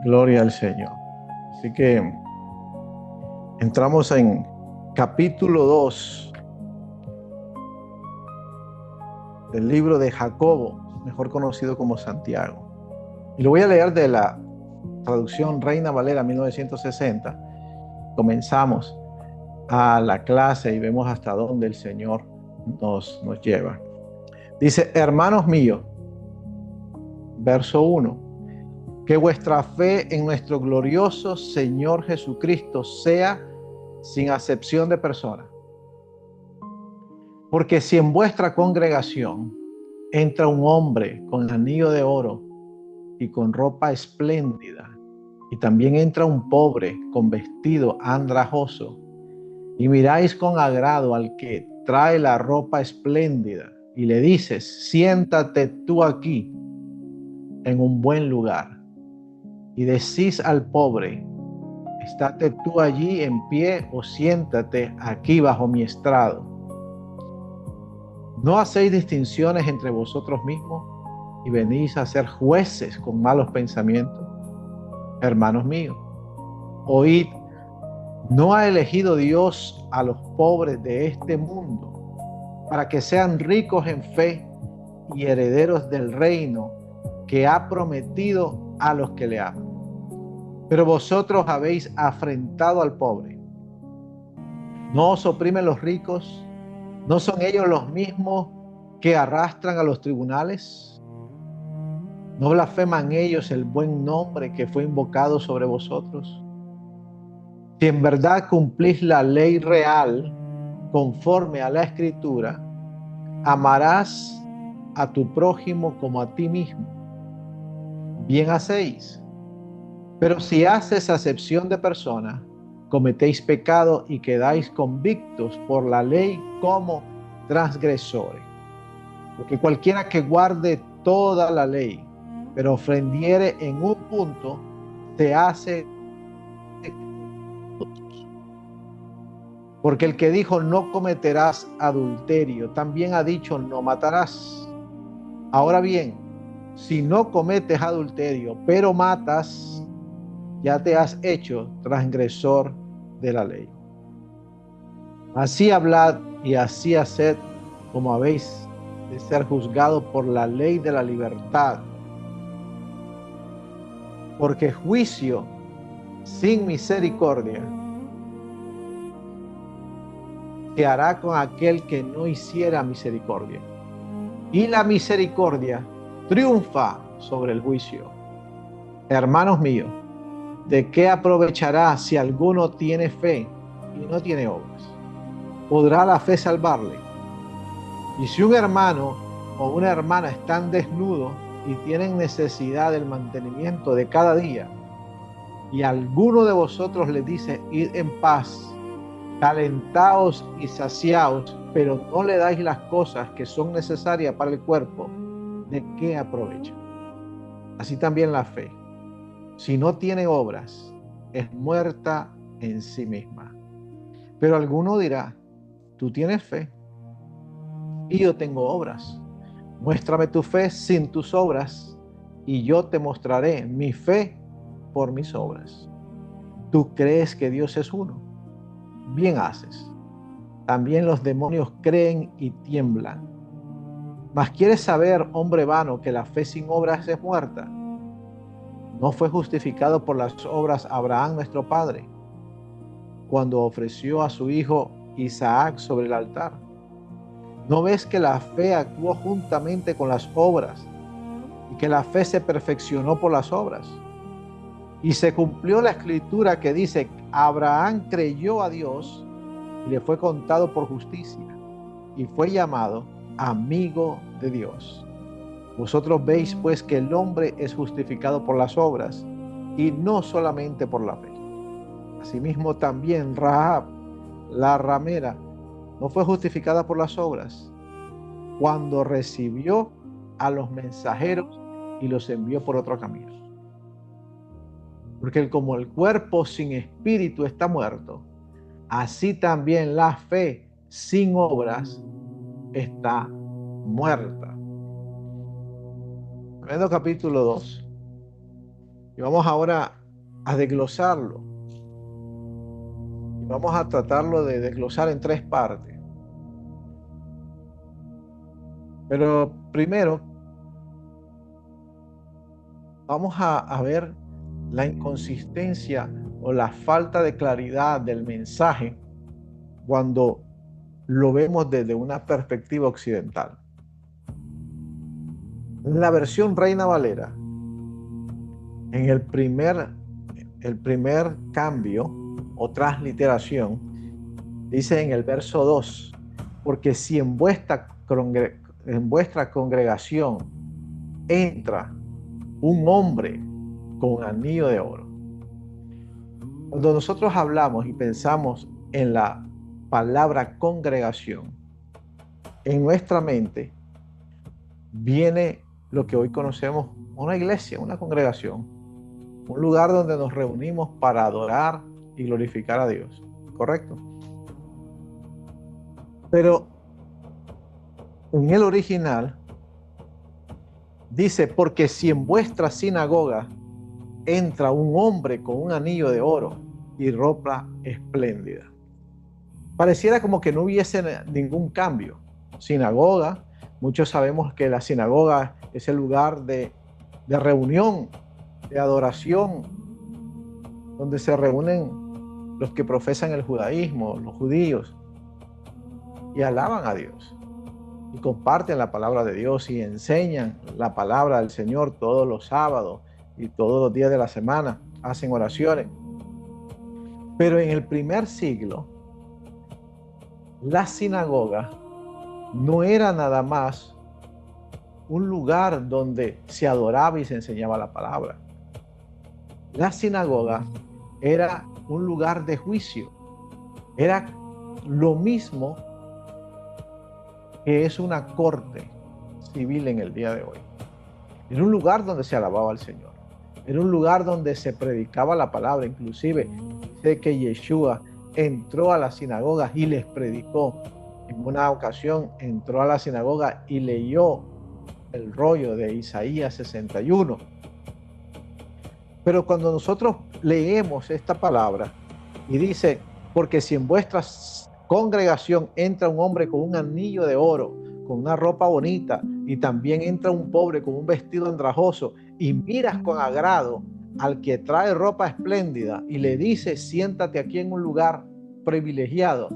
Gloria al Señor. Así que entramos en capítulo 2 del libro de Jacobo, mejor conocido como Santiago. Y lo voy a leer de la traducción Reina Valera 1960. Comenzamos a la clase y vemos hasta dónde el Señor nos lleva. Dice: hermanos míos, verso 1, que vuestra fe en nuestro glorioso Señor Jesucristo sea sin acepción de persona. Porque si en vuestra congregación entra un hombre con anillo de oro y con ropa espléndida, y también entra un pobre con vestido andrajoso, y miráis con agrado al que trae la ropa espléndida, y le dices: siéntate tú aquí en un buen lugar, y decís al pobre: estate tú allí en pie, o siéntate aquí bajo mi estrado. ¿No hacéis distinciones entre vosotros mismos y venís a ser jueces con malos pensamientos? Hermanos míos, oíd, ¿no ha elegido Dios a los pobres de este mundo para que sean ricos en fe y herederos del reino que ha prometido a los que le aman? Pero vosotros habéis afrentado al pobre. ¿No os oprimen los ricos? ¿No son ellos los mismos que arrastran a los tribunales? ¿No blasfeman ellos el buen nombre que fue invocado sobre vosotros? Si en verdad cumplís la ley real conforme a la Escritura, amarás a tu prójimo como a ti mismo. Bien hacéis. Pero si haces acepción de persona, cometéis pecado y quedáis convictos por la ley como transgresores. Porque cualquiera que guarde toda la ley, pero ofendiere en un punto, se hace. Porque el que dijo no cometerás adulterio, también ha dicho no matarás. Ahora bien, si no cometes adulterio, pero matas, ya te has hecho transgresor de la ley. Así hablad y así haced, como habéis de ser juzgados por la ley de la libertad. Porque juicio sin misericordia se hará con aquel que no hiciera misericordia. Y la misericordia triunfa sobre el juicio. Hermanos míos, ¿de qué aprovechará si alguno tiene fe y no tiene obras? ¿Podrá la fe salvarle? Y si un hermano o una hermana están desnudos y tienen necesidad del mantenimiento de cada día, y alguno de vosotros le dice: id en paz, calentaos y saciaos, pero no le dais las cosas que son necesarias para el cuerpo, ¿de qué aprovecha? Así también la fe, si no tiene obras, es muerta en sí misma. Pero alguno dirá: tú tienes fe y yo tengo obras. Muéstrame tu fe sin tus obras, y yo te mostraré mi fe por mis obras. ¿Tú crees que Dios es uno? Bien haces. También los demonios creen y tiemblan. Mas ¿quieres saber, hombre vano, que la fe sin obras es muerta? ¿No fue justificado por las obras Abraham nuestro padre, cuando ofreció a su hijo Isaac sobre el altar? ¿No ves que la fe actuó juntamente con las obras, y que la fe se perfeccionó por las obras? Y se cumplió la escritura que dice: Abraham creyó a Dios y le fue contado por justicia, y fue llamado amigo de Dios. Vosotros veis pues que el hombre es justificado por las obras, y no solamente por la fe. Asimismo también Rahab, la ramera, no fue justificada por las obras, cuando recibió a los mensajeros y los envió por otro camino. Porque como el cuerpo sin espíritu está muerto, así también la fe sin obras está muerta. Tremendo capítulo 2. Y vamos ahora a desglosarlo. Y vamos a tratarlo de desglosar en 3 partes. Pero primero vamos a ver la inconsistencia o la falta de claridad del mensaje cuando lo vemos desde una perspectiva occidental. La versión Reina Valera, en el primer cambio o transliteración, dice en el verso 2, porque si en vuestra congregación entra un hombre con anillo de oro. Cuando nosotros hablamos y pensamos en la palabra congregación, en nuestra mente viene lo que hoy conocemos una iglesia, una congregación, un lugar donde nos reunimos para adorar y glorificar a Dios, ¿correcto? Pero en el original dice, porque si en vuestra sinagoga entra un hombre con un anillo de oro y ropa espléndida. Pareciera como que no hubiese ningún cambio. Sinagoga, muchos sabemos que la sinagoga es el lugar de reunión, de adoración, donde se reúnen los que profesan el judaísmo, los judíos, y alaban a Dios, y comparten la palabra de Dios y enseñan la palabra del Señor todos los sábados y todos los días de la semana, hacen oraciones. Pero en el primer siglo, la sinagoga no era nada más un lugar donde se adoraba y se enseñaba la palabra. La sinagoga era un lugar de juicio. Era lo mismo que es una corte civil en el día de hoy. Era un lugar donde se alababa al Señor. Era un lugar donde se predicaba la palabra. Inclusive dice que Yeshua entró a la sinagoga y les predicó. En una ocasión entró a la sinagoga y leyó el rollo de Isaías 61. Pero cuando nosotros leemos esta palabra y dice, porque si en vuestra congregación entra un hombre con un anillo de oro, con una ropa bonita, y también entra un pobre con un vestido andrajoso, y miras con agrado al que trae ropa espléndida y le dice, siéntate aquí en un lugar privilegiado.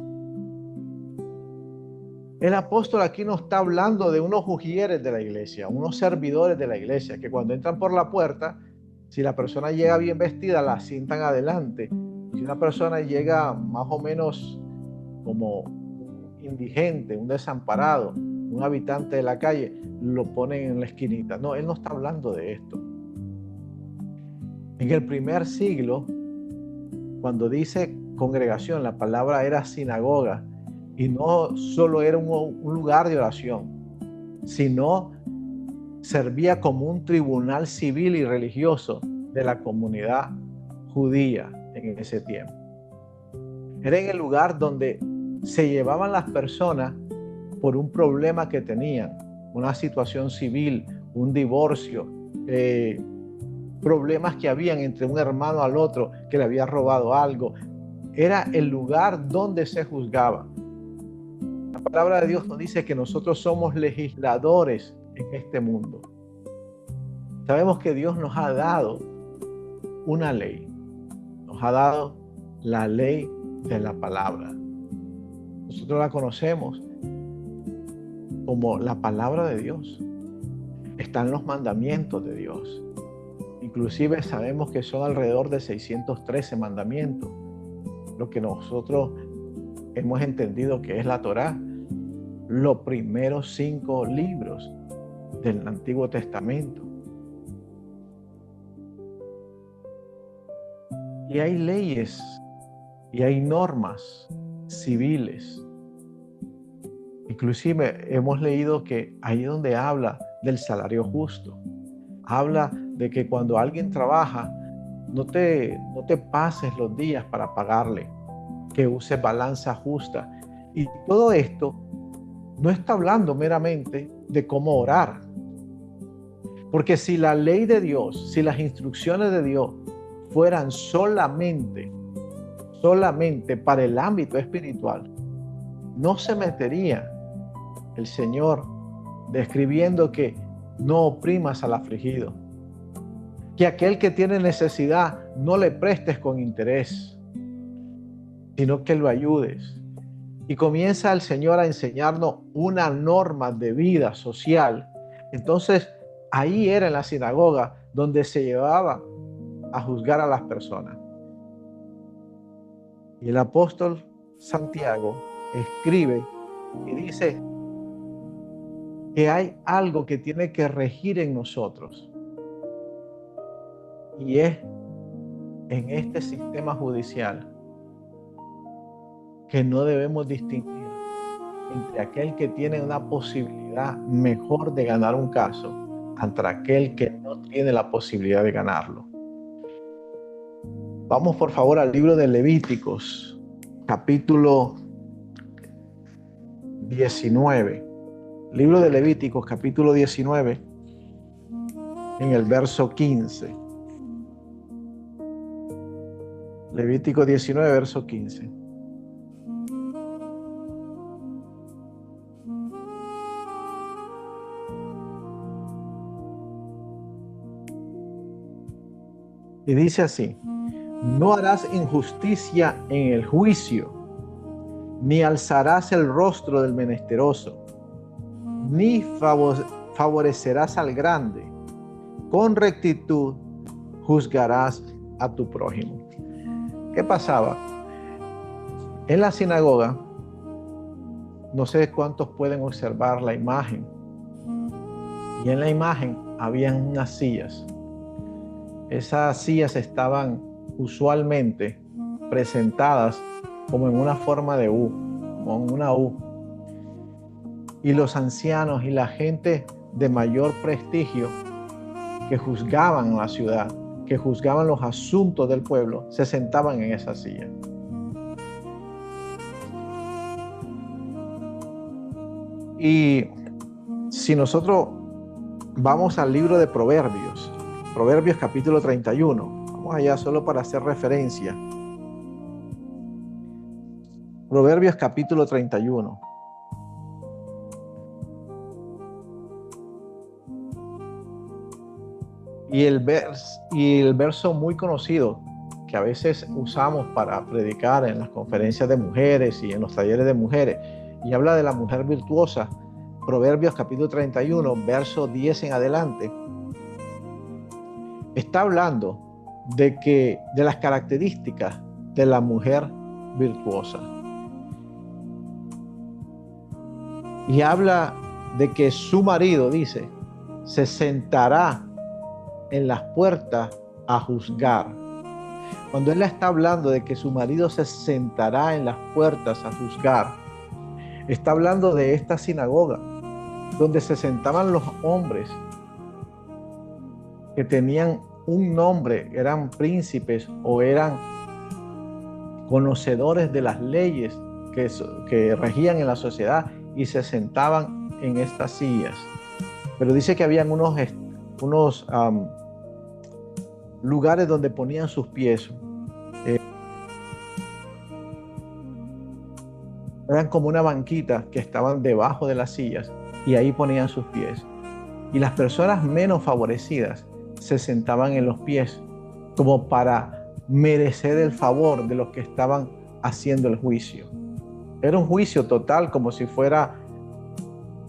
El apóstol aquí no está hablando de unos ujieres de la iglesia, unos servidores de la iglesia, que cuando entran por la puerta, si la persona llega bien vestida, la sientan adelante. Si una persona llega más o menos como indigente, un desamparado, un habitante de la calle, lo ponen en la esquinita. No, él no está hablando de esto. En el primer siglo, cuando dice congregación, la palabra era sinagoga, y no solo era un lugar de oración, sino servía como un tribunal civil y religioso de la comunidad judía en ese tiempo. Era en el lugar donde se llevaban las personas por un problema que tenían, una situación civil, un divorcio, problemas que habían entre un hermano al otro que le había robado algo. Era el lugar donde se juzgaba. La palabra de Dios nos dice que nosotros somos legisladores en este mundo. Sabemos que Dios nos ha dado una ley. Nos ha dado la ley de la palabra. Nosotros la conocemos como la palabra de Dios. Están los mandamientos de Dios. Inclusive sabemos que son alrededor de 613 mandamientos. Lo que nosotros hemos entendido que es la Torá. Los primeros 5 libros del Antiguo Testamento. Y hay leyes y hay normas civiles. Inclusive hemos leído que ahí donde habla del salario justo, habla de que cuando alguien trabaja, no te pases los días para pagarle, que use balanza justa. Y todo esto no está hablando meramente de cómo orar. Porque si la ley de Dios, si las instrucciones de Dios fueran solamente para el ámbito espiritual, no se metería el Señor describiendo que no oprimas al afligido, que aquel que tiene necesidad no le prestes con interés, sino que lo ayudes. Y comienza el Señor a enseñarnos una norma de vida social. Entonces, ahí era en la sinagoga donde se llevaba a juzgar a las personas. Y el apóstol Santiago escribe y dice que hay algo que tiene que regir en nosotros. Y es en este sistema judicial que no debemos distinguir entre aquel que tiene una posibilidad mejor de ganar un caso ante aquel que no tiene la posibilidad de ganarlo. Vamos por favor al libro de Levíticos, capítulo 19. Libro de Levíticos, capítulo 19, en el verso 15. Levítico 19, verso 15. Y dice así: no harás injusticia en el juicio, ni alzarás el rostro del menesteroso, ni favorecerás al grande. Con rectitud juzgarás a tu prójimo. ¿Qué pasaba? En la sinagoga, no sé cuántos pueden observar la imagen, y en la imagen habían unas sillas. Esas sillas estaban usualmente presentadas como en una forma de U, como en una U. Y los ancianos y la gente de mayor prestigio que juzgaban la ciudad, que juzgaban los asuntos del pueblo, se sentaban en esa silla. Y si nosotros vamos al libro de Proverbios, Proverbios capítulo 31, vamos allá solo para hacer referencia. Proverbios capítulo 31. Y el verso muy conocido que a veces usamos para predicar en las conferencias de mujeres y en los talleres de mujeres, y habla de la mujer virtuosa. Proverbios capítulo 31, verso 10 en adelante, está hablando de las características de la mujer virtuosa. Y habla de que su marido, dice, se sentará en las puertas a juzgar. Cuando él está hablando de que su marido se sentará en las puertas a juzgar, está hablando de esta sinagoga donde se sentaban los hombres que tenían un nombre, eran príncipes o eran conocedores de las leyes que regían en la sociedad, y se sentaban en estas sillas. Pero dice que habían unos lugares donde ponían sus pies. Eran como una banquita que estaban debajo de las sillas, y ahí ponían sus pies. Y las personas menos favorecidas se sentaban en los pies como para merecer el favor de los que estaban haciendo el juicio. Era un juicio total, como si fuera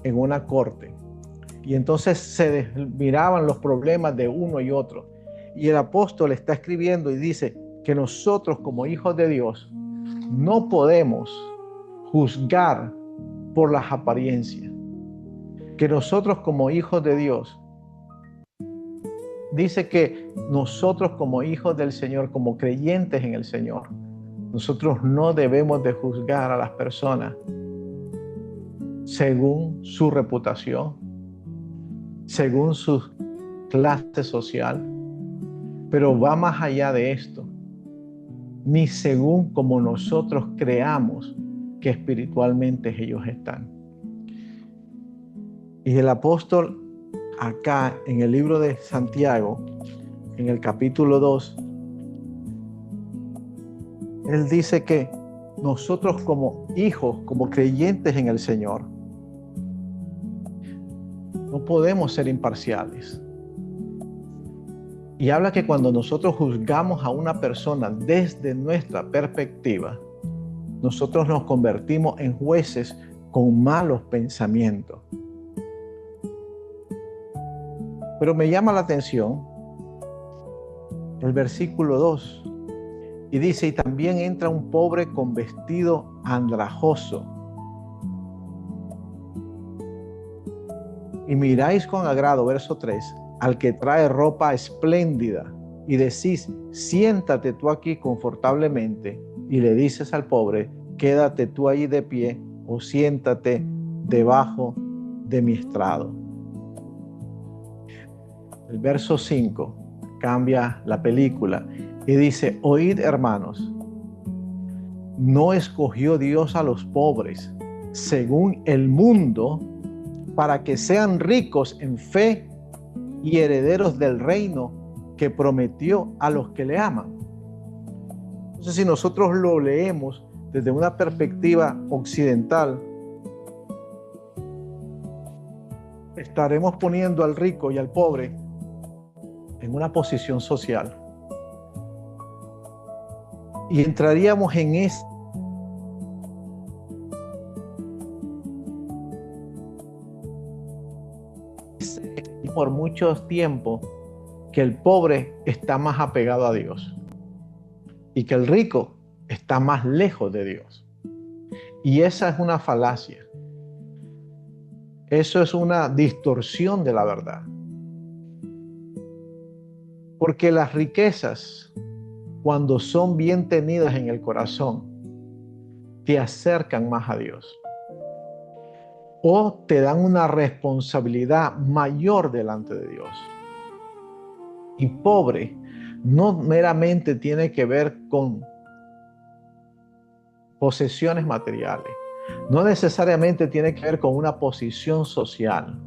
en una corte. Y entonces se miraban los problemas de uno y otro. Y el apóstol está escribiendo y dice que nosotros como hijos de Dios no podemos juzgar por las apariencias. Que nosotros como hijos de Dios, dice que nosotros como hijos del Señor, como creyentes en el Señor, nosotros no debemos de juzgar a las personas según su reputación, según su clase social, pero va más allá de esto, ni según como nosotros creamos que espiritualmente ellos están. Y el apóstol acá en el libro de Santiago, en el capítulo 2, él dice que nosotros como hijos, como creyentes en el Señor, no podemos ser imparciales. Y habla que cuando nosotros juzgamos a una persona desde nuestra perspectiva, nosotros nos convertimos en jueces con malos pensamientos. Pero me llama la atención el versículo 2 y dice, y también entra un pobre con vestido andrajoso. Y miráis con agrado, verso 3, al que trae ropa espléndida y decís, siéntate tú aquí confortablemente, y le dices al pobre, quédate tú ahí de pie o siéntate debajo de mi estrado. El verso 5 cambia la película y dice, oíd hermanos, ¿no escogió Dios a los pobres según el mundo para que sean ricos en fe y herederos del reino que prometió a los que le aman? Entonces, si nosotros lo leemos desde una perspectiva occidental, estaremos poniendo al rico y al pobre en una posición social. Y entraríamos en ese por mucho tiempo que el pobre está más apegado a Dios y que el rico está más lejos de Dios. Y esa es una falacia. Eso es una distorsión de la verdad. Porque las riquezas, cuando son bien tenidas en el corazón, te acercan más a Dios. O te dan una responsabilidad mayor delante de Dios. Y pobre no meramente tiene que ver con posesiones materiales. No necesariamente tiene que ver con una posición social.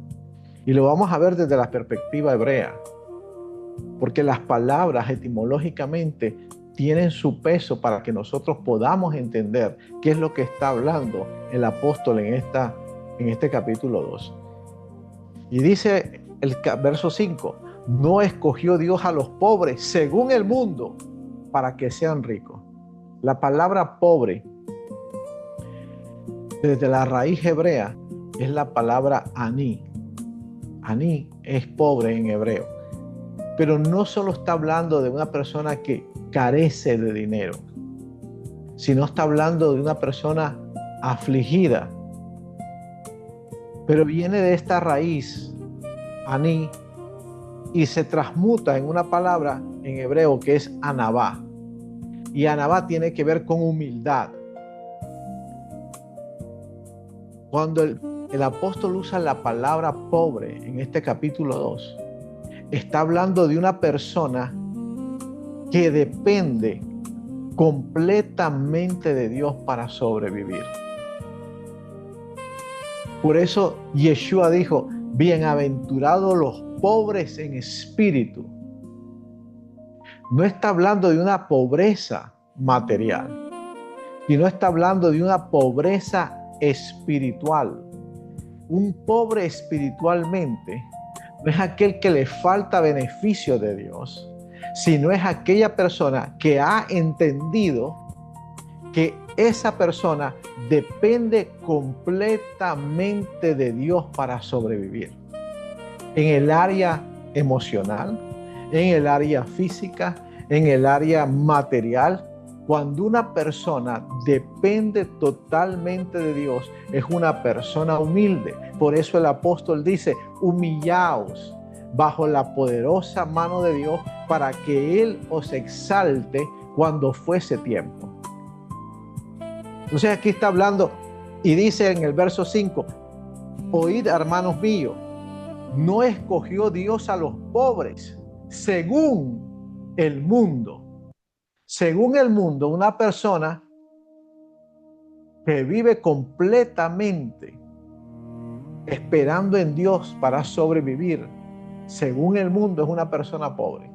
Y lo vamos a ver desde la perspectiva hebrea. Porque las palabras etimológicamente tienen su peso para que nosotros podamos entender qué es lo que está hablando el apóstol en este capítulo 2. Y dice el verso 5, no escogió Dios a los pobres según el mundo para que sean ricos. La palabra pobre, desde la raíz hebrea, es la palabra aní. Aní es pobre en hebreo. Pero no solo está hablando de una persona que carece de dinero, sino está hablando de una persona afligida. Pero viene de esta raíz, aní, y se transmuta en una palabra en hebreo que es anabá. Y anabá tiene que ver con humildad. Cuando el apóstol usa la palabra pobre en este capítulo 2, está hablando de una persona que depende completamente de Dios para sobrevivir. Por eso Yeshua dijo, bienaventurados los pobres en espíritu. No está hablando de una pobreza material, sino está hablando de una pobreza espiritual. Un pobre espiritualmente no es aquel que le falta beneficio de Dios, sino es aquella persona que ha entendido que esa persona depende completamente de Dios para sobrevivir. En el área emocional, en el área física, en el área material. Cuando una persona depende totalmente de Dios, es una persona humilde. Por eso el apóstol dice, humillaos bajo la poderosa mano de Dios para que Él os exalte cuando fuese tiempo. Entonces aquí está hablando y dice en el verso 5, oíd hermanos míos, no escogió Dios a los pobres según el mundo. Según el mundo, una persona que vive completamente esperando en Dios para sobrevivir, según el mundo es una persona pobre.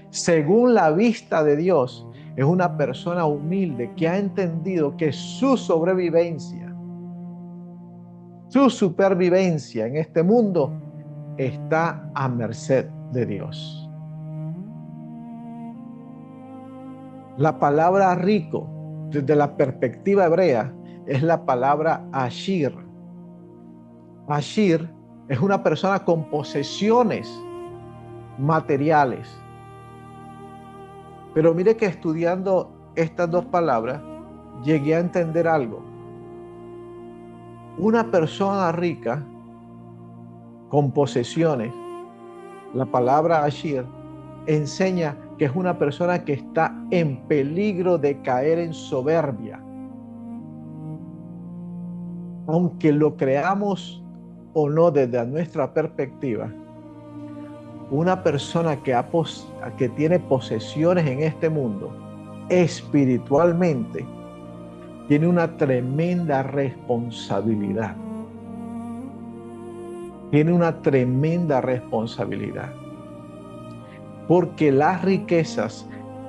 Según la vista de Dios, es una persona humilde que ha entendido que su sobrevivencia, su supervivencia en este mundo está a merced de Dios. La palabra rico, desde la perspectiva hebrea, es la palabra ashir. Ashir es una persona con posesiones materiales. Pero mire que estudiando estas dos palabras, llegué a entender algo. Una persona rica con posesiones, la palabra ashir, enseña que es una persona que está en peligro de caer en soberbia. Aunque lo creamos o no desde nuestra perspectiva, una persona que tiene posesiones en este mundo, espiritualmente, tiene una tremenda responsabilidad. Tiene una tremenda responsabilidad. Porque las riquezas,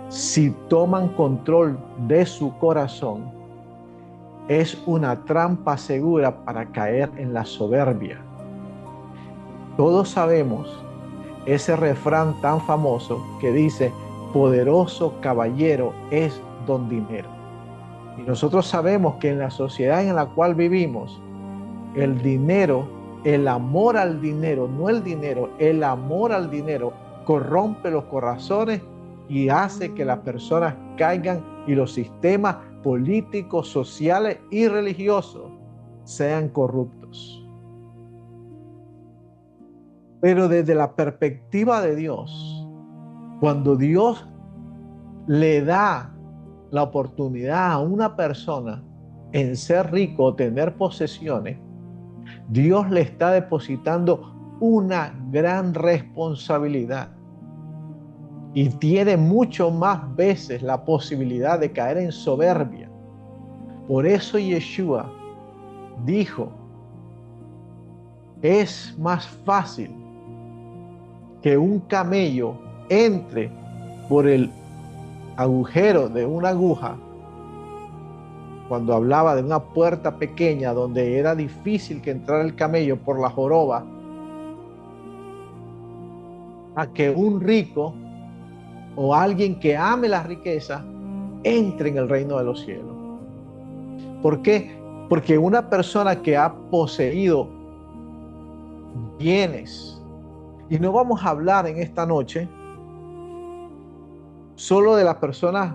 si toman control de su corazón, es una trampa segura para caer en la soberbia. Todos sabemos ese refrán tan famoso que dice, poderoso caballero es don dinero. Y nosotros sabemos que en la sociedad en la cual vivimos, el dinero, el amor al dinero, no el dinero, el amor al dinero corrompe los corazones y hace que las personas caigan y los sistemas políticos, sociales y religiosos sean corruptos. Pero desde la perspectiva de Dios, cuando Dios le da la oportunidad a una persona en ser rico o tener posesiones, Dios le está depositando una gran responsabilidad y tiene mucho más veces la posibilidad de caer en soberbia. Por eso Yeshua dijo, es más fácil que un camello entre por el agujero de una aguja, cuando hablaba de una puerta pequeña donde era difícil que entrara el camello por la joroba, a que un rico o alguien que ame la riqueza entre en el reino de los cielos. ¿Por qué? Porque una persona que ha poseído bienes, y no vamos a hablar en esta noche solo de las personas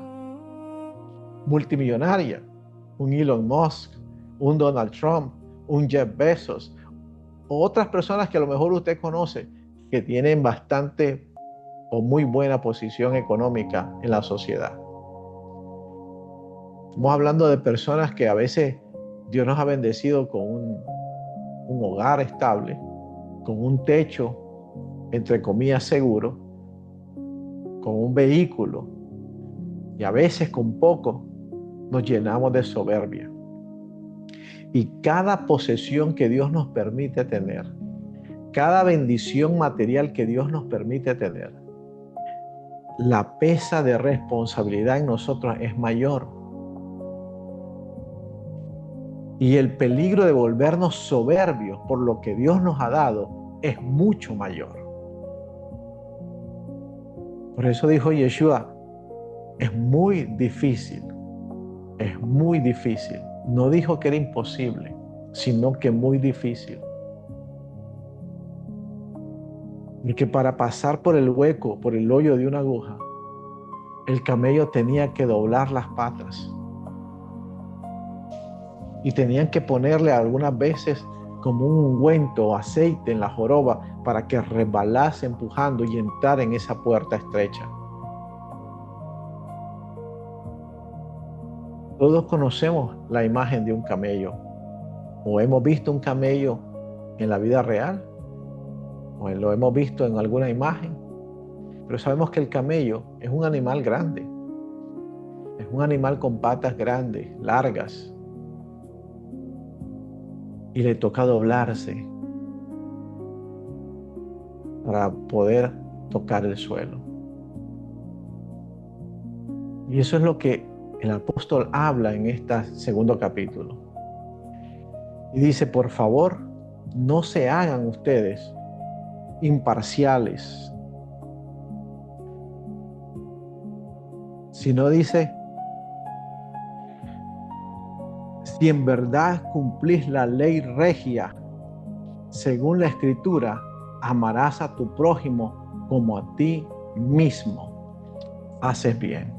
multimillonarias, un Elon Musk, un Donald Trump, un Jeff Bezos, o otras personas que a lo mejor usted conoce, que tienen bastante o muy buena posición económica en la sociedad. Estamos hablando de personas que a veces Dios nos ha bendecido con un hogar estable, con un techo, entre comillas, seguro, con un vehículo, y a veces con poco nos llenamos de soberbia. Y cada posesión que Dios nos permite tener, cada bendición material que Dios nos permite tener, la pesa de responsabilidad en nosotros es mayor. Y el peligro de volvernos soberbios por lo que Dios nos ha dado es mucho mayor. Por eso dijo Yeshua, es muy difícil, es muy difícil. No dijo que era imposible, sino que muy difícil. Porque para pasar por el hueco, por el hoyo de una aguja, el camello tenía que doblar las patas. Y tenían que ponerle algunas veces como un ungüento o aceite en la joroba para que resbalase empujando y entrar en esa puerta estrecha. Todos conocemos la imagen de un camello, o hemos visto un camello en la vida real, o lo hemos visto en alguna imagen, pero sabemos que el camello es un animal grande, es un animal con patas grandes, largas, y le toca doblarse. para poder tocar el suelo. Y eso es lo que el apóstol habla en este segundo capítulo. Y dice, por favor, no se hagan ustedes imparciales, sino dice, si en verdad cumplís la ley regia, según la Escritura, amarás a tu prójimo como a ti mismo. Haces bien.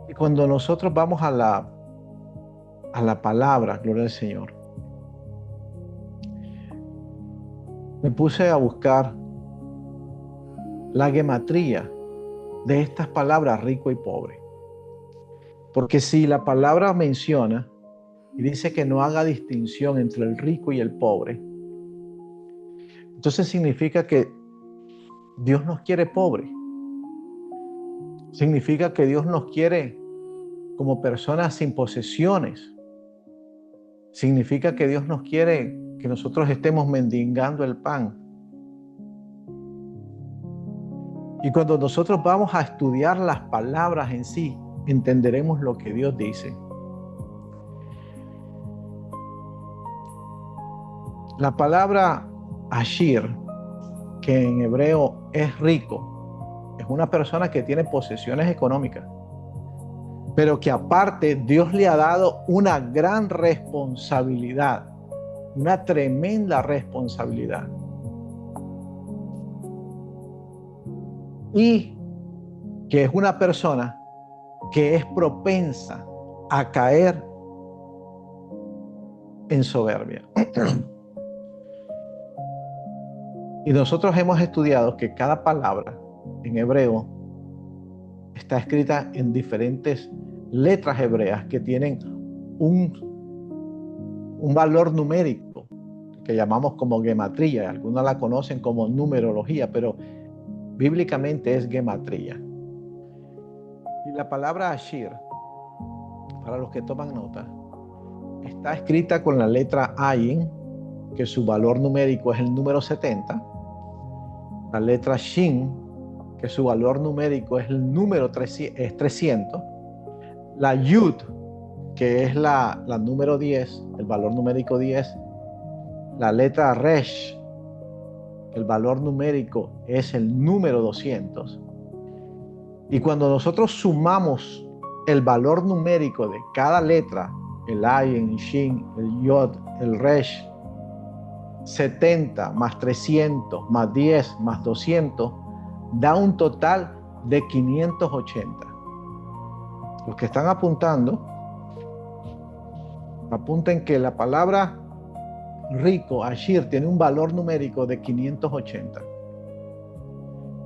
Y cuando nosotros vamos a la palabra, gloria al Señor, me puse a buscar la gematría de estas palabras rico y pobre. Porque si la palabra menciona y dice que no haga distinción entre el rico y el pobre, entonces significa que Dios nos quiere pobres. Significa que Dios nos quiere como personas sin posesiones. Significa que Dios nos quiere que nosotros estemos mendigando el pan. Y cuando nosotros vamos a estudiar las palabras en sí, entenderemos lo que Dios dice. La palabra Ashir, que en hebreo es rico, es una persona que tiene posesiones económicas, pero que aparte Dios le ha dado una gran responsabilidad, una tremenda responsabilidad. Y que es una persona que es propensa a caer en soberbia. Y nosotros hemos estudiado que cada palabra en hebreo está escrita en diferentes letras hebreas que tienen un valor numérico que llamamos como gematría. Algunos la conocen como numerología, pero bíblicamente es gematría. Y la palabra Ashir, para los que toman nota, está escrita con la letra Ayin, que su valor numérico es el número 70. La letra Shin, que su valor numérico es el número 300. La Yud, que es la número 10, el valor numérico 10. La letra Resh, el valor numérico es el número 200. Y cuando nosotros sumamos el valor numérico de cada letra, el Ayin, el Shin, el Yod, el Resh, 70 más 300 más 10 más 200 da un total de 580. Los que están apuntando, apunten que la palabra rico, Ashir, tiene un valor numérico de 580.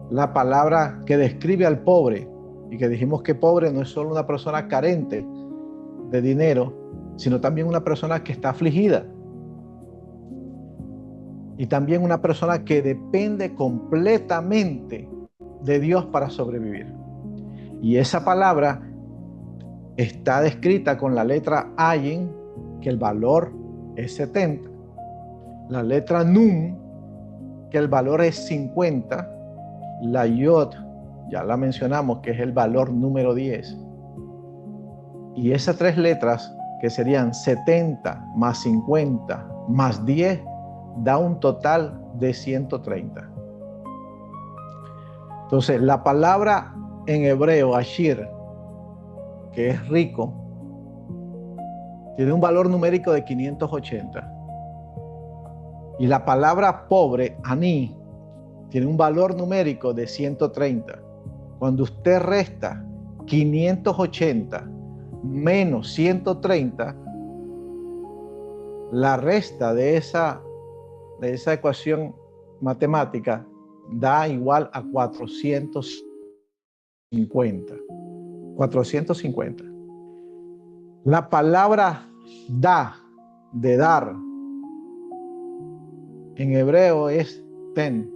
La palabra que describe al pobre, y que dijimos que pobre no es solo una persona carente de dinero, sino también una persona que está afligida. Y también una persona que depende completamente de Dios para sobrevivir. Y esa palabra está descrita con la letra Ayin, que el valor es 70. La letra Nun, que el valor es 50. La Yod, ya la mencionamos, que es el valor número 10. Y esas tres letras, que serían 70 más 50 más 10, da un total de 130. Entonces, la palabra en hebreo, Ashir, que es rico, tiene un valor numérico de 580. Y la palabra pobre, Ani, tiene un valor numérico de 130. Cuando usted resta 580 menos 130, la resta de esa ecuación matemática da igual a 450. 450. La palabra da, de dar, en hebreo es ten,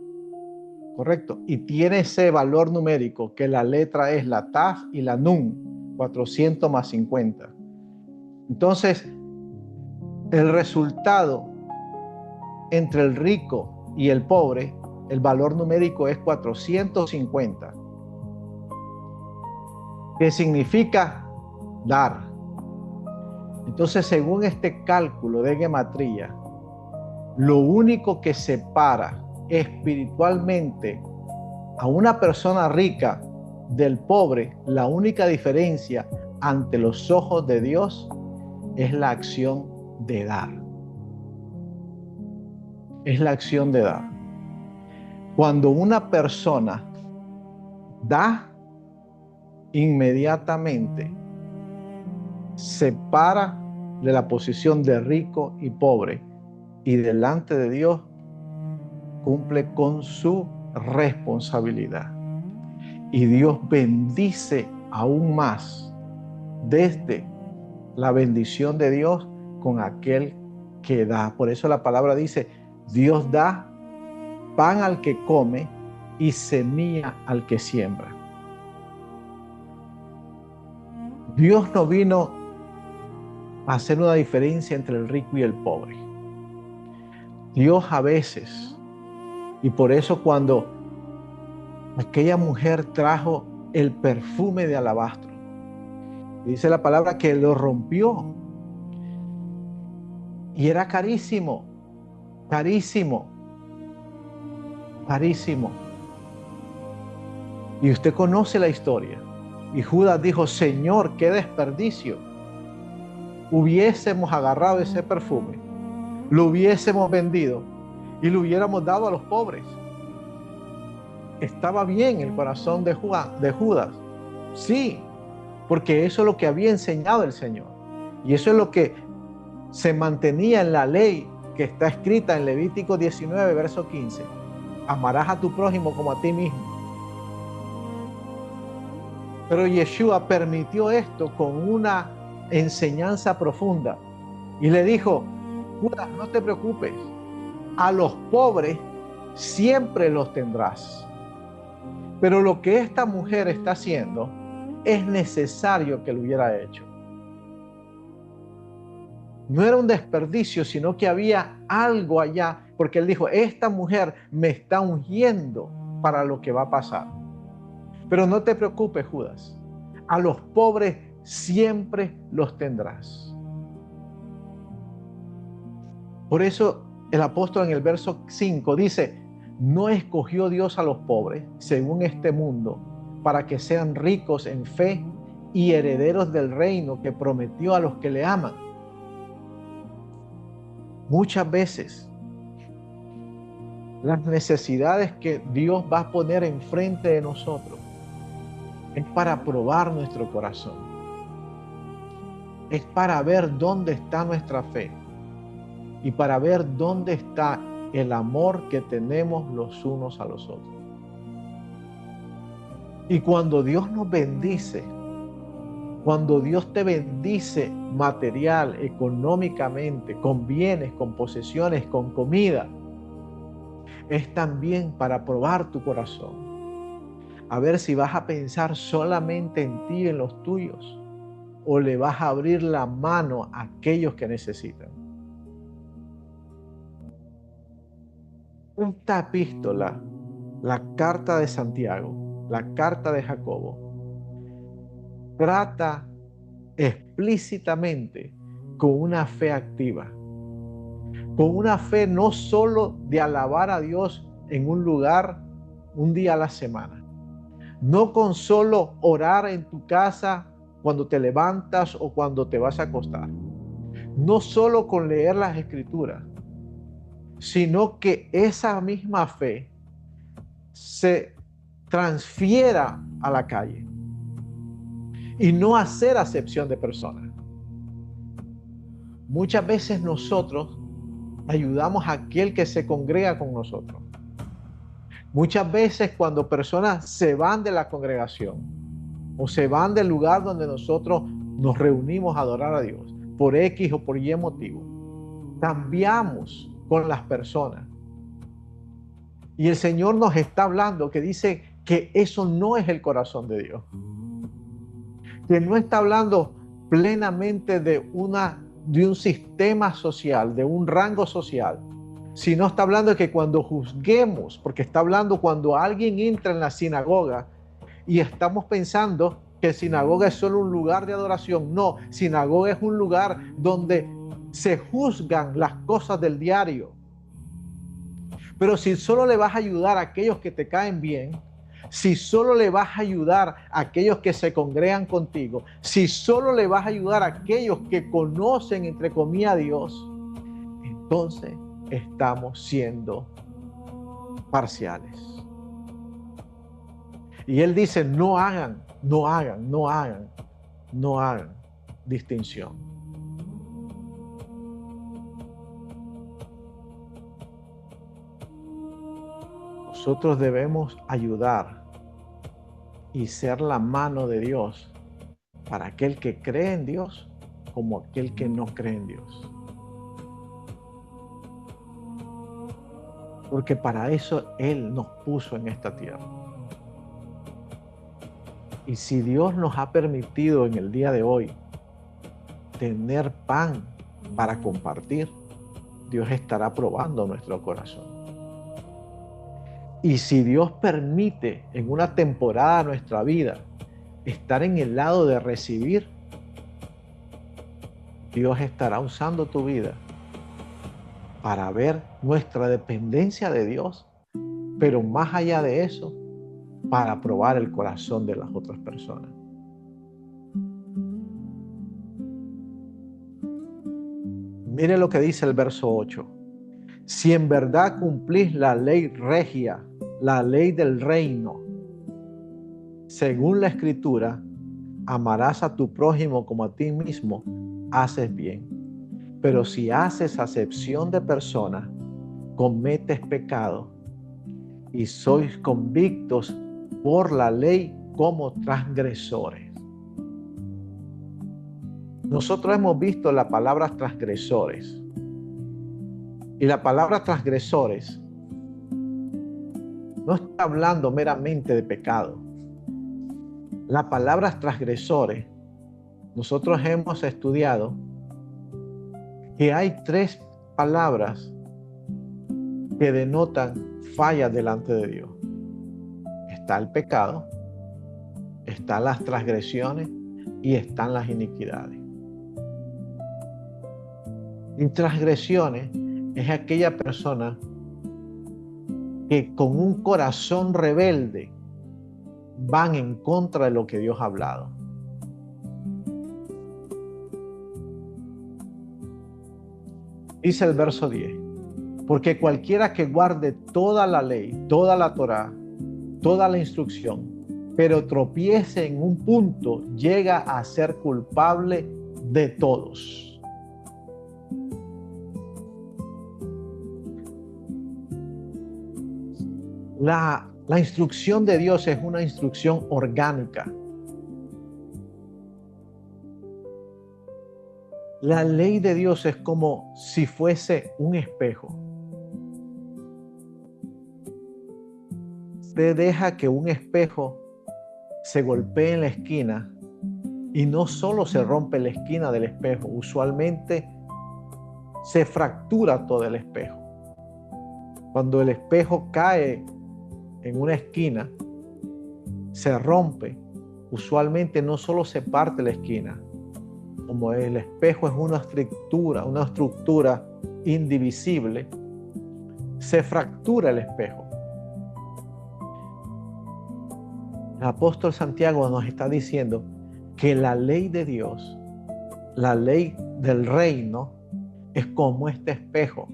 ¿correcto? Y tiene ese valor numérico que la letra es la taf y la nun, 400 más 50. Entonces, El resultado entre el rico y el pobre, el valor numérico es 450, que significa dar. Entonces, según este cálculo de gematría, lo único que separa espiritualmente a una persona rica del pobre, la única diferencia ante los ojos de Dios es la acción de dar. Es la acción de dar. Cuando una persona da, inmediatamente se para de la posición de rico y pobre y delante de Dios cumple con su responsabilidad. Y Dios bendice aún más desde la bendición de Dios con aquel que da. Por eso la palabra dice, Dios da pan al que come y semilla al que siembra. Dios no vino a hacer una diferencia entre el rico y el pobre. Dios a veces, y por eso cuando aquella mujer trajo el perfume de alabastro, dice la palabra que lo rompió y era carísimo, carísimo, carísimo. Y usted conoce la historia. Y Judas dijo, Señor, qué desperdicio. Hubiésemos agarrado ese perfume, lo hubiésemos vendido y lo hubiéramos dado a los pobres. Estaba bien el corazón de Judas. Sí, porque eso es lo que había enseñado el Señor. Y eso es lo que se mantenía en la ley que está escrita en Levítico 19, verso 15. Amarás a tu prójimo como a ti mismo. Pero Yeshua permitió esto con una enseñanza profunda y le dijo, Judas, no te preocupes, a los pobres siempre los tendrás. Pero lo que esta mujer está haciendo es necesario que lo hubiera hecho. No era un desperdicio, sino que había algo allá, porque él dijo, esta mujer me está ungiendo para lo que va a pasar. Pero no te preocupes, Judas, a los pobres siempre los tendrás. Por eso el apóstol en el verso 5 dice, no escogió Dios a los pobres, según este mundo, para que sean ricos en fe y herederos del reino que prometió a los que le aman. Muchas veces las necesidades que Dios va a poner enfrente de nosotros es para probar nuestro corazón. Es para ver dónde está nuestra fe y para ver dónde está el amor que tenemos los unos a los otros. Y cuando Dios nos bendice, cuando Dios te bendice material, económicamente, con bienes, con posesiones, con comida, es también para probar tu corazón. A ver si vas a pensar solamente en ti y en los tuyos, o le vas a abrir la mano a aquellos que necesitan. Esta epístola, la carta de Santiago, la carta de Jacobo, trata explícitamente con una fe activa, con una fe no solo de alabar a Dios en un lugar, un día a la semana, no con solo orar en tu casa cuando te levantas o cuando te vas a acostar, no solo con leer las escrituras, sino que esa misma fe se transfiera a la calle y no hacer acepción de personas. Muchas veces nosotros ayudamos a aquel que se congrega con nosotros. Muchas veces cuando personas se van de la congregación o se van del lugar donde nosotros nos reunimos a adorar a Dios por X o por Y motivo, cambiamos con las personas. Y el Señor nos está hablando que dice que eso no es el corazón de Dios. Que no está hablando plenamente de una de un sistema social, de un rango social, sino está hablando de que cuando juzguemos, porque está hablando cuando alguien entra en la sinagoga y estamos pensando que sinagoga es solo un lugar de adoración. No, sinagoga es un lugar donde se juzgan las cosas del diario. Pero si solo le vas a ayudar a aquellos que te caen bien, si solo le vas a ayudar a aquellos que se congregan contigo, si solo le vas a ayudar a aquellos que conocen, entre comillas, a Dios, entonces estamos siendo parciales. Y él dice, no hagan distinción. Nosotros debemos ayudar y ser la mano de Dios para aquel que cree en Dios como aquel que no cree en Dios. Porque para eso Él nos puso en esta tierra. Y si Dios nos ha permitido en el día de hoy tener pan para compartir, Dios estará probando nuestro corazón. Y si Dios permite en una temporada de nuestra vida estar en el lado de recibir, Dios estará usando tu vida para ver nuestra dependencia de Dios, pero más allá de eso, para probar el corazón de las otras personas. Mire lo que dice el verso 8. Si en verdad cumplís la ley regia, la ley del reino, según la Escritura, amarás a tu prójimo como a ti mismo, haces bien. Pero si haces acepción de personas, cometes pecado y sois convictos por la ley como transgresores. Nosotros hemos visto la palabra transgresores. Y la palabra transgresores no está hablando meramente de pecado. La palabra transgresores, nosotros hemos estudiado que hay 3 palabras que denotan fallas delante de Dios. Está el pecado, están las transgresiones y están las iniquidades. Y transgresiones es aquella persona que con un corazón rebelde van en contra de lo que Dios ha hablado. Dice el verso 10, porque cualquiera que guarde toda la ley, toda la Torá, toda la instrucción, pero tropiece en un punto, llega a ser culpable de todos. La instrucción de Dios es una instrucción orgánica. La ley de Dios es como si fuese un espejo. Usted deja que un espejo se golpee en la esquina y no solo se rompe la esquina del espejo, usualmente se fractura todo el espejo. Cuando el espejo cae en una esquina, se rompe, usualmente no solo se parte la esquina, como el espejo es una estructura indivisible, se fractura el espejo. El apóstol Santiago nos está diciendo que la ley de Dios, la ley del reino, es como este espejo,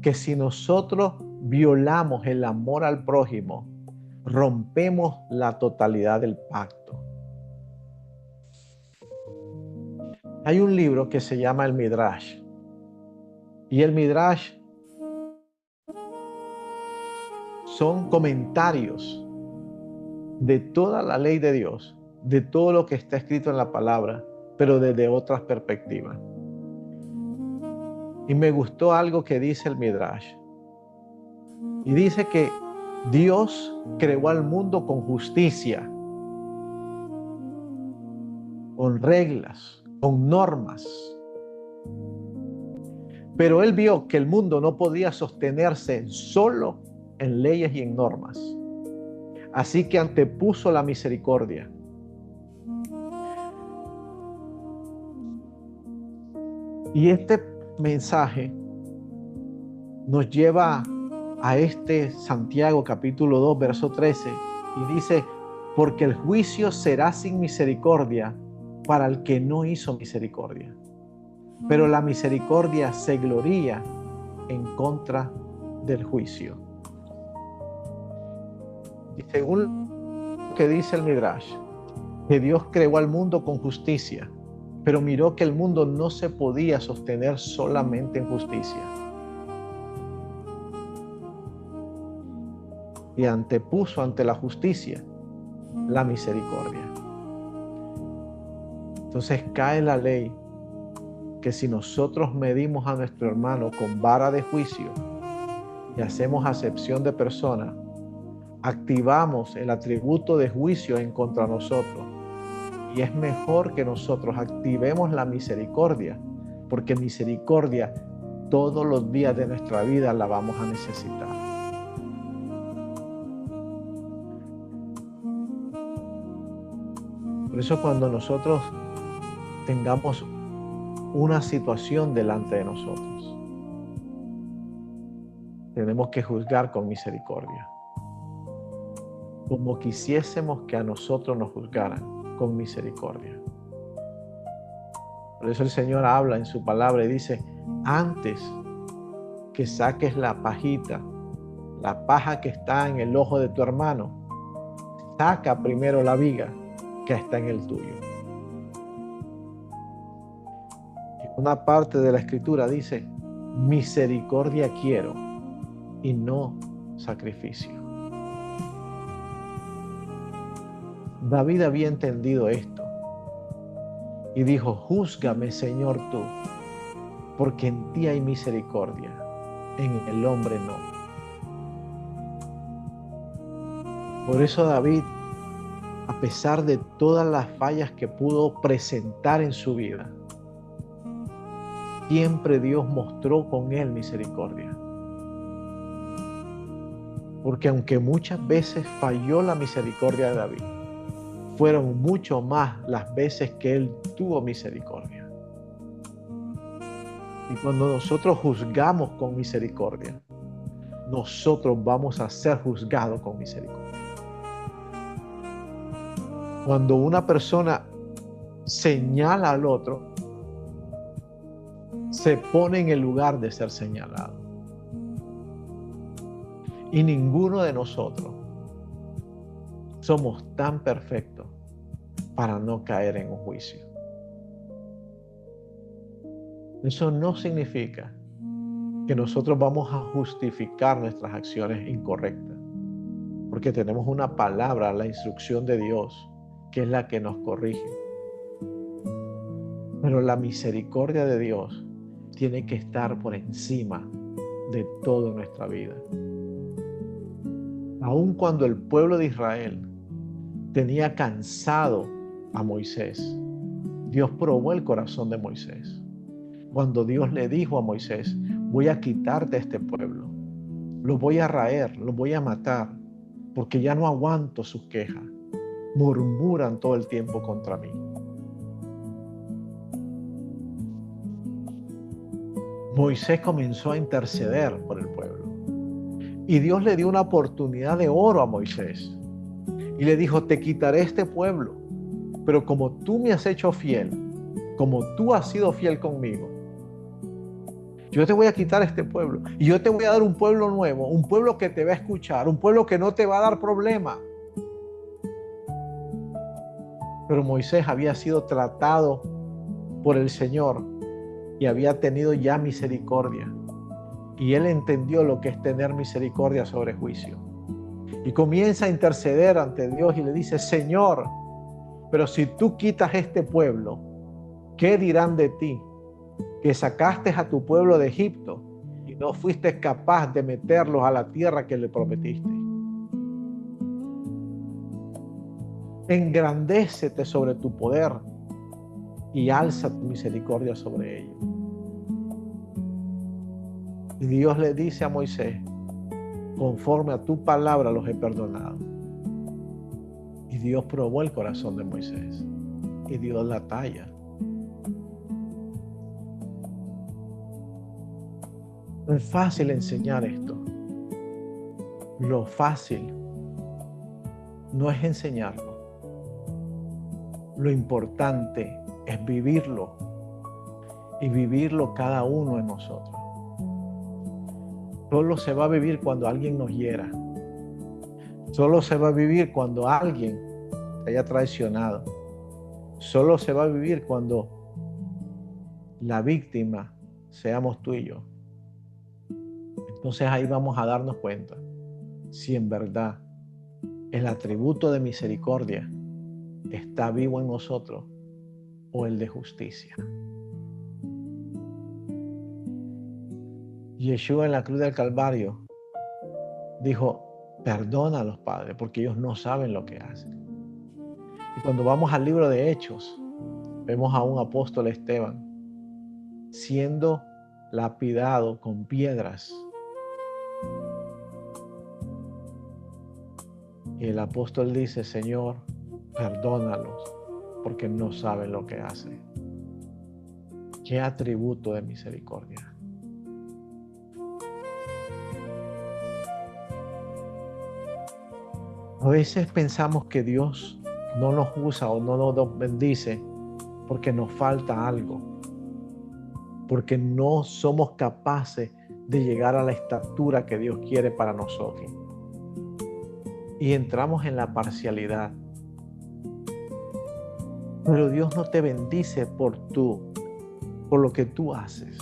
que si nosotros violamos el amor al prójimo, rompemos la totalidad del pacto. Hay un libro que se llama el Midrash, y el Midrash son comentarios de toda la ley de Dios, de todo lo que está escrito en la palabra, pero desde otras perspectivas. Y me gustó algo que dice el Midrash. Y dice que Dios creó al mundo con justicia, con reglas, con normas. Pero él vio que el mundo no podía sostenerse solo en leyes y en normas. Así que antepuso la misericordia. Y este mensaje nos lleva a este Santiago capítulo 2, verso 13, y dice, porque el juicio será sin misericordia para el que no hizo misericordia. Pero la misericordia se gloría en contra del juicio. Y según lo que dice el Midrash, que Dios creó al mundo con justicia, pero miró que el mundo no se podía sostener solamente en justicia. Y antepuso ante la justicia la misericordia. Entonces cae la ley que si nosotros medimos a nuestro hermano con vara de juicio y hacemos acepción de persona, activamos el atributo de juicio en contra de nosotros. Y es mejor que nosotros activemos la misericordia, porque misericordia todos los días de nuestra vida la vamos a necesitar. Por eso cuando nosotros tengamos una situación delante de nosotros, tenemos que juzgar con misericordia, como quisiésemos que a nosotros nos juzgaran con misericordia. Por eso el Señor habla en su palabra y dice, antes que saques la pajita, la paja que está en el ojo de tu hermano, saca primero la viga que está en el tuyo. Y una parte de la escritura dice, misericordia quiero y no sacrificio. David había entendido esto y dijo, júzgame, Señor, tú, porque en ti hay misericordia, en el hombre no. Por eso David, a pesar de todas las fallas que pudo presentar en su vida, siempre Dios mostró con él misericordia. Porque aunque muchas veces falló la misericordia de David, fueron mucho más las veces que él tuvo misericordia. Y cuando nosotros juzgamos con misericordia, nosotros vamos a ser juzgados con misericordia. Cuando una persona señala al otro, se pone en el lugar de ser señalado. Y ninguno de nosotros somos tan perfectos para no caer en un juicio. Eso no significa que nosotros vamos a justificar nuestras acciones incorrectas, porque tenemos una palabra, la instrucción de Dios, que es la que nos corrige. Pero la misericordia de Dios tiene que estar por encima de todo en nuestra vida. Aun cuando el pueblo de Israel tenía cansado a Moisés, Dios probó el corazón de Moisés. Cuando Dios le dijo a Moisés, voy a quitarte a este pueblo, lo voy a raer, lo voy a matar, porque ya no aguanto sus quejas, murmuran todo el tiempo contra mí. Moisés comenzó a interceder por el pueblo. Y Dios le dio una oportunidad de oro a Moisés. Y le dijo, te quitaré este pueblo, pero como tú me has hecho fiel, como tú has sido fiel conmigo, yo te voy a quitar este pueblo. Y yo te voy a dar un pueblo nuevo, un pueblo que te va a escuchar, un pueblo que no te va a dar problema. Pero Moisés había sido tratado por el Señor y había tenido ya misericordia. Y él entendió lo que es tener misericordia sobre juicio. Y comienza a interceder ante Dios y le dice, Señor, pero si tú quitas este pueblo, ¿qué dirán de ti? Que sacaste a tu pueblo de Egipto y no fuiste capaz de meterlos a la tierra que le prometiste. Engrandécete sobre tu poder y alza tu misericordia sobre ellos. Y Dios le dice a Moisés, conforme a tu palabra los he perdonado. Y Dios probó el corazón de Moisés y dio la talla. No es fácil enseñar esto. Lo fácil no es enseñarlo. Lo importante es vivirlo y vivirlo cada uno de nosotros. Solo se va a vivir cuando alguien nos hiera. Solo se va a vivir cuando alguien te haya traicionado. Solo se va a vivir cuando la víctima seamos tú y yo. Entonces ahí vamos a darnos cuenta si en verdad el atributo de misericordia está vivo en nosotros o el de justicia. Yeshua en la cruz del Calvario dijo, perdona a los padres porque ellos no saben lo que hacen. Y cuando vamos al libro de Hechos, vemos a un apóstol Esteban siendo lapidado con piedras. Y el apóstol dice, Señor, perdónalos porque no saben lo que hacen. ¿Qué atributo de misericordia? A veces pensamos que Dios no nos usa o no nos bendice porque nos falta algo, porque no somos capaces de llegar a la estatura que Dios quiere para nosotros. Y entramos en la parcialidad. Pero Dios no te bendice por lo que tú haces,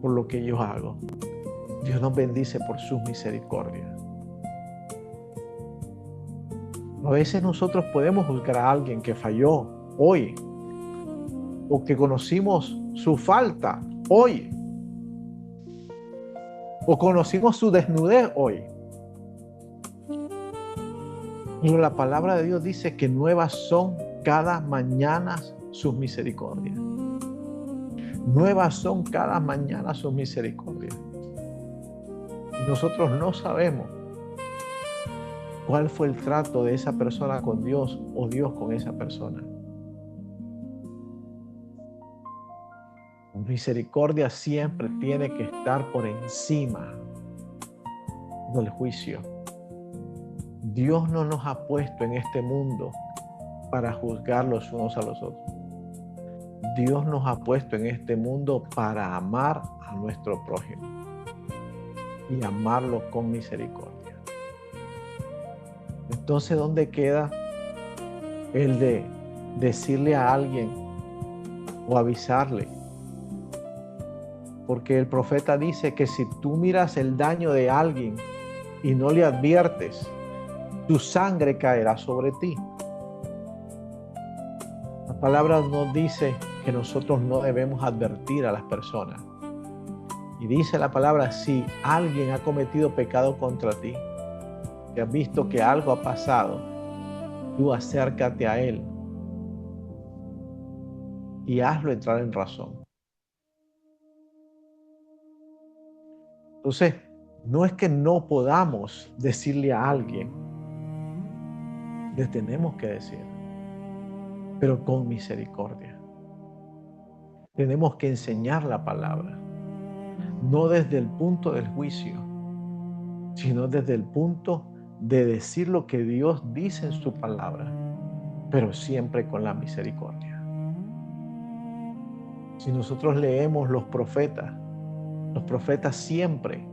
por lo que yo hago. Dios nos bendice por sus misericordias. A veces nosotros podemos juzgar a alguien que falló hoy o que conocimos su falta hoy o conocimos su desnudez hoy. Pero la palabra de Dios dice que nuevas son cada mañana sus misericordias. Nuevas son cada mañana sus misericordias. Y nosotros no sabemos cuál fue el trato de esa persona con Dios o Dios con esa persona. Misericordia siempre tiene que estar por encima del juicio. Dios no nos ha puesto en este mundo para juzgar los unos a los otros. Dios nos ha puesto en este mundo para amar a nuestro prójimo y amarlo con misericordia. Entonces, ¿dónde queda el de decirle a alguien o avisarle? Porque el profeta dice que si tú miras el daño de alguien y no le adviertes, tu sangre caerá sobre ti. La palabra nos dice que nosotros no debemos advertir a las personas. Y dice la palabra, si alguien ha cometido pecado contra ti, que has visto que algo ha pasado, tú acércate a él y hazlo entrar en razón. Entonces, no es que no podamos decirle a alguien, le tenemos que decir, pero con misericordia. Tenemos que enseñar la palabra, no desde el punto del juicio, sino desde el punto de decir lo que Dios dice en su palabra, pero siempre con la misericordia. Si nosotros leemos los profetas siempre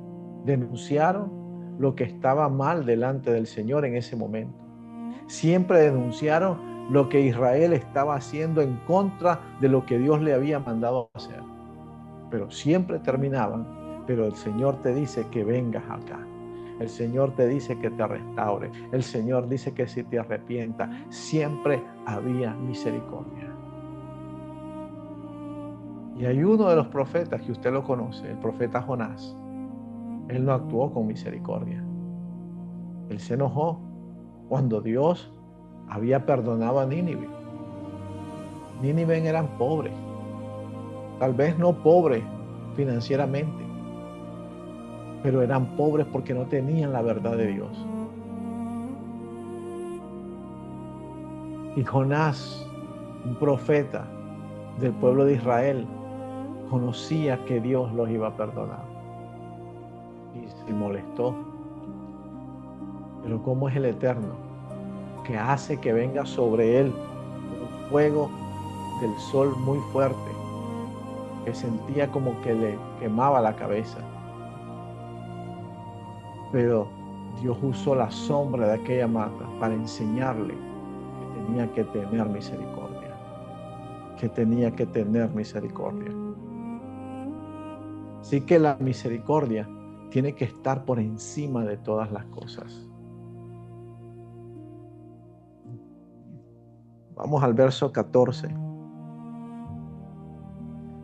denunciaron lo que estaba mal delante del Señor en ese momento. Siempre denunciaron lo que Israel estaba haciendo en contra de lo que Dios le había mandado hacer. Pero siempre terminaban, pero el Señor te dice que vengas acá. El Señor te dice que te restaure. El Señor dice que si te arrepientas, siempre había misericordia. Y hay uno de los profetas que usted lo conoce, el profeta Jonás. Él no actuó con misericordia. Él se enojó cuando Dios había perdonado a Nínive. Nínive eran pobres, tal vez no pobres financieramente, pero eran pobres porque no tenían la verdad de Dios. Y Jonás, un profeta del pueblo de Israel, conocía que Dios los iba a perdonar y se molestó. Pero ¿cómo es el Eterno, que hace que venga sobre él un fuego del sol muy fuerte, que sentía como que le quemaba la cabeza? Pero Dios usó la sombra de aquella mata para enseñarle que tenía que tener misericordia, que tenía que tener misericordia. Así que la misericordia tiene que estar por encima de todas las cosas. Vamos al verso 14.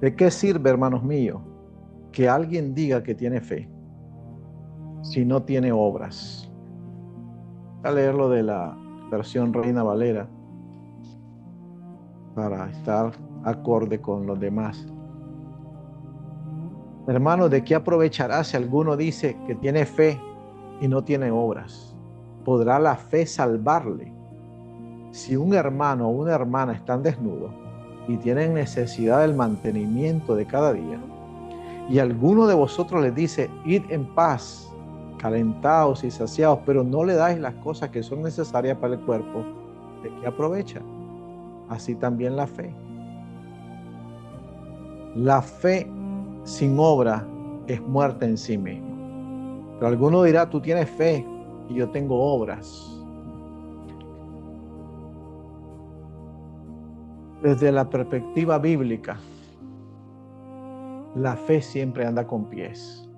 ¿De qué sirve, hermanos míos, que alguien diga que tiene fe si no tiene obras? Voy a leerlo de la versión Reina Valera para estar acorde con los demás. Hermanos, ¿de qué aprovechará si alguno dice que tiene fe y no tiene obras? ¿Podrá la fe salvarle? Si un hermano o una hermana están desnudos y tienen necesidad del mantenimiento de cada día, y alguno de vosotros les dice, id en paz, calentados y saciados, pero no le dais las cosas que son necesarias para el cuerpo, ¿de qué aprovecha? Así también la fe. La fe sin obra es muerta en sí misma. Pero alguno dirá, tú tienes fe y yo tengo obras. Desde la perspectiva bíblica, la fe siempre anda con pies.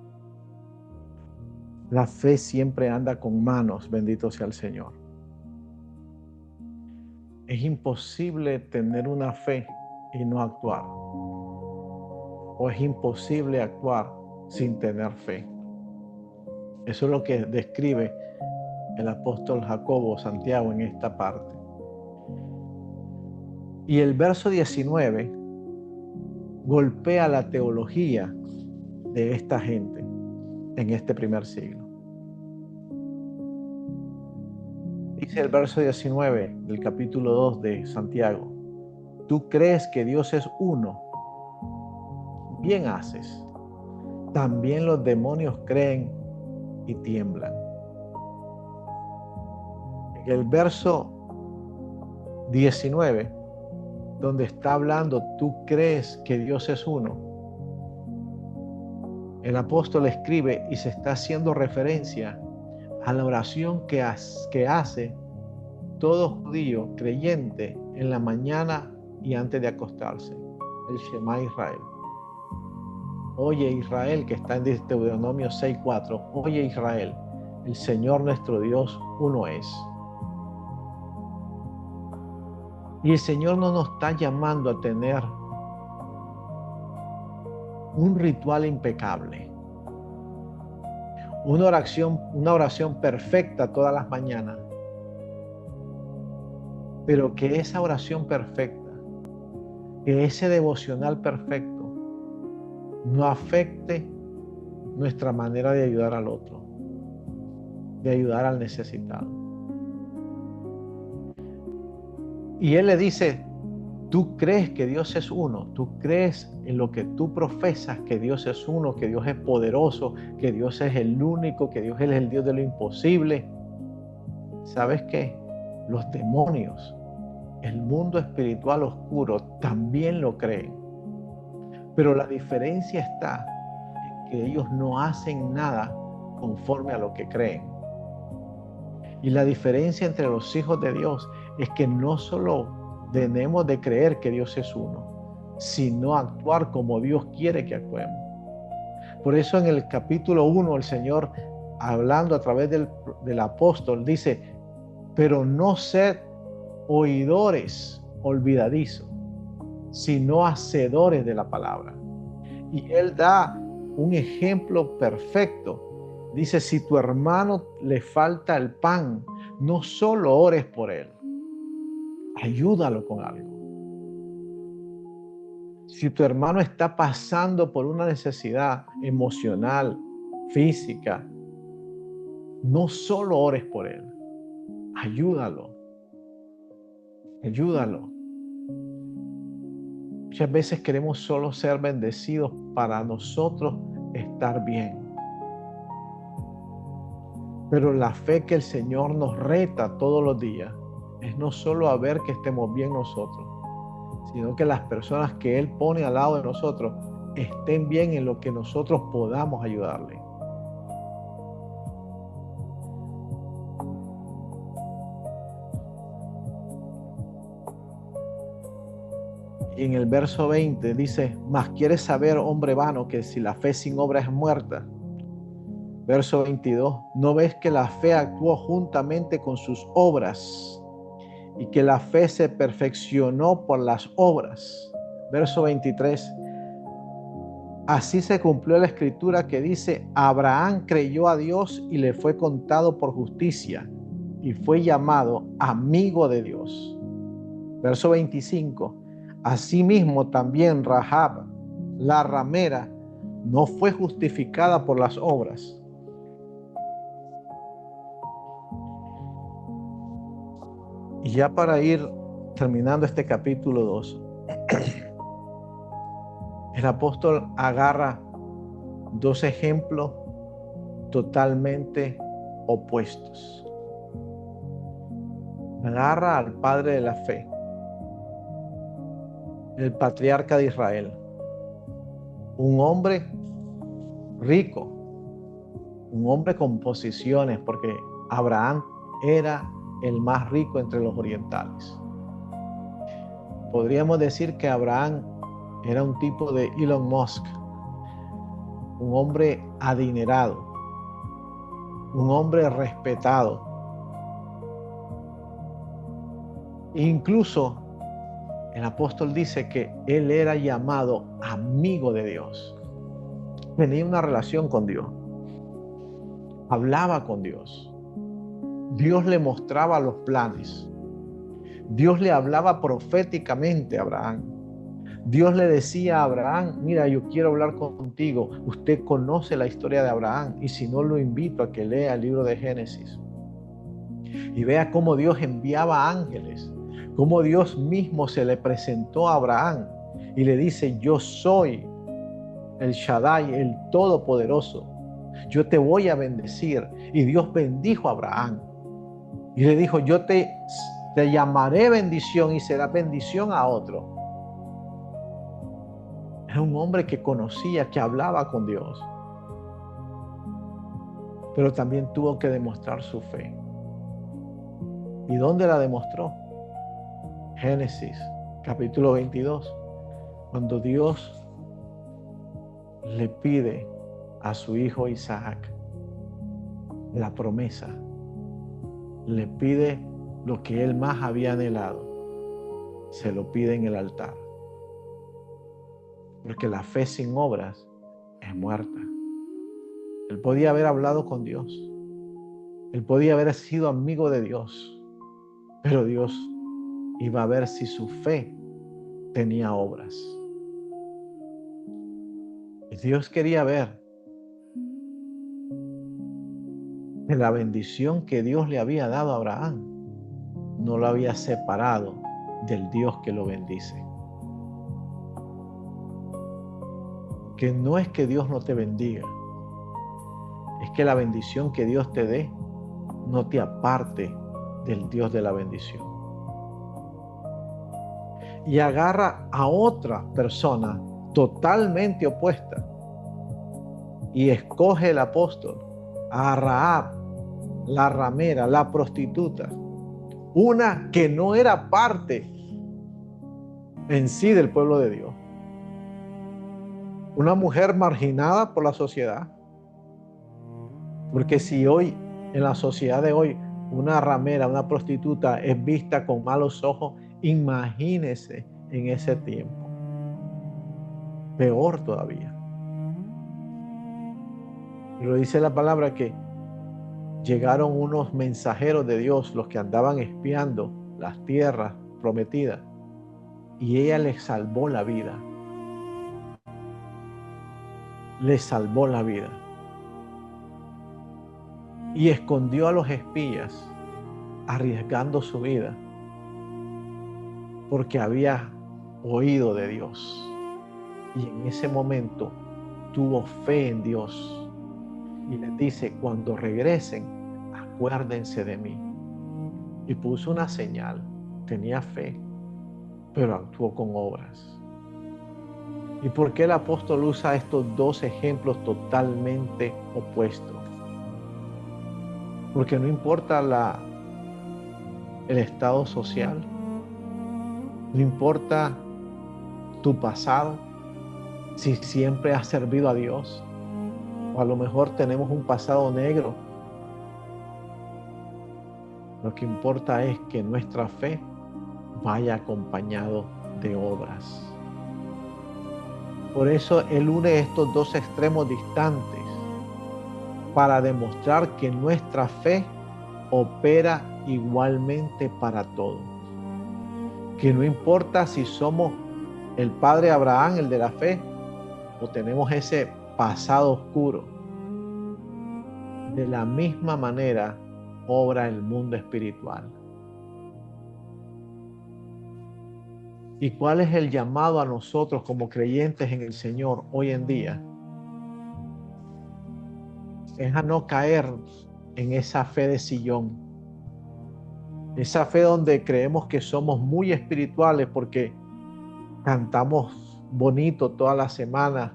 La fe siempre anda con manos, bendito sea el Señor. Es imposible tener una fe y no actuar. O es imposible actuar sin tener fe. Eso es lo que describe el apóstol Jacobo Santiago en esta parte. Y el verso 19 golpea la teología de esta gente en este primer siglo. Dice el verso 19 del capítulo 2 de Santiago: tú crees que Dios es uno, bien haces. También los demonios creen y tiemblan. En el verso 19, donde está hablando, tú crees que Dios es uno, el apóstol escribe y se está haciendo referencia a la oración que hace todo judío creyente en la mañana y antes de acostarse, el Shema Israel. Oye Israel, que está en Deuteronomio 6:4, oye Israel, el Señor nuestro Dios uno es. Y el Señor no nos está llamando a tener un ritual impecable, una oración perfecta todas las mañanas, pero que esa oración perfecta, que ese devocional perfecto no afecte nuestra manera de ayudar al otro, de ayudar al necesitado. Y él le dice, tú crees que Dios es uno, tú crees en lo que tú profesas, que Dios es uno, que Dios es poderoso, que Dios es el único, que Dios es el Dios de lo imposible. ¿Sabes qué? Los demonios, el mundo espiritual oscuro también lo creen. Pero la diferencia está en que ellos no hacen nada conforme a lo que creen. Y la diferencia entre los hijos de Dios es que no solo tenemos de creer que Dios es uno, sino actuar como Dios quiere que actuemos. Por eso en el capítulo 1 el Señor, hablando a través del apóstol, dice, pero no sed oidores olvidadizos, sino hacedores de la palabra. Y Él da un ejemplo perfecto. Dice, si tu hermano le falta el pan, no solo ores por él, ayúdalo con algo. Si tu hermano está pasando por una necesidad emocional, física, no solo ores por él, ayúdalo. Muchas veces queremos solo ser bendecidos para nosotros estar bien. Pero la fe que el Señor nos reta todos los días es no solo a ver que estemos bien nosotros, sino que las personas que Él pone al lado de nosotros estén bien en lo que nosotros podamos ayudarle. Y en el verso 20 dice, mas quieres saber, hombre vano, que si la fe sin obra es muerta. Verso 22, ¿no ves que la fe actuó juntamente con sus obras y que la fe se perfeccionó por las obras? Verso 23, así se cumplió la escritura que dice, Abraham creyó a Dios y le fue contado por justicia y fue llamado amigo de Dios. Verso 25, asimismo también Rahab, la ramera, no fue justificada por las obras. Y ya para ir terminando este capítulo 2, el apóstol agarra dos ejemplos totalmente opuestos. Agarra al padre de la fe, el patriarca de Israel, un hombre rico, un hombre con posiciones, porque Abraham era el más rico entre los orientales. Podríamos decir que Abraham era un tipo de Elon Musk, un hombre adinerado, un hombre respetado. Incluso el apóstol dice que él era llamado amigo de Dios. Tenía una relación con Dios. Hablaba con Dios. Dios le mostraba los planes. Dios le hablaba proféticamente a Abraham. Dios le decía a Abraham, mira, yo quiero hablar contigo. Usted conoce la historia de Abraham y si no, lo invito a que lea el libro de Génesis y vea cómo Dios enviaba ángeles, cómo Dios mismo se le presentó a Abraham y le dice, yo soy el Shaddai, el Todopoderoso. Yo te voy a bendecir. Y Dios bendijo a Abraham y le dijo, yo te llamaré bendición y será bendición a otro. Era un hombre que conocía, que hablaba con Dios, pero también tuvo que demostrar su fe. ¿Y dónde la demostró? Génesis, capítulo 22, cuando Dios le pide a su hijo Isaac la promesa, le pide lo que él más había anhelado, se lo pide en el altar. Porque la fe sin obras es muerta. Él podía haber hablado con Dios. Él podía haber sido amigo de Dios. Pero Dios iba a ver si su fe tenía obras. Y Dios quería ver que la bendición que Dios le había dado a Abraham no lo había separado del Dios que lo bendice. Que no es que Dios no te bendiga, es que la bendición que Dios te dé no te aparte del Dios de la bendición. Y agarra a otra persona totalmente opuesta y escoge el apóstol a Rahab, la ramera, la prostituta, una que no era parte en sí del pueblo de Dios. Una mujer marginada por la sociedad. Porque si hoy, en la sociedad de hoy, una ramera, una prostituta es vista con malos ojos, imagínese en ese tiempo. Peor todavía. Pero dice la palabra que llegaron unos mensajeros de Dios, los que andaban espiando las tierras prometidas, y ella les salvó la vida. Les salvó la vida. y escondió a los espías, arriesgando su vida, porque había oído de Dios. Y en ese momento tuvo fe en Dios. Y les dice, cuando regresen, acuérdense de mí. Y puso una señal. Tenía fe, pero actuó con obras. ¿Y por qué el apóstol usa estos dos ejemplos totalmente opuestos? Porque no importa el estado social, no importa tu pasado, si siempre has servido a Dios, o a lo mejor tenemos un pasado negro. Lo que importa es que nuestra fe vaya acompañado de obras. Por eso Él une estos dos extremos distantes para demostrar que nuestra fe opera igualmente para todos. Que no importa si somos el padre Abraham, el de la fe, o tenemos ese pasado oscuro. De la misma manera obra el mundo espiritual. ¿Y cuál es el llamado a nosotros como creyentes en el Señor hoy en día? Es a no caer en esa fe de sillón. Esa fe donde creemos que somos muy espirituales porque cantamos bonito toda la semana,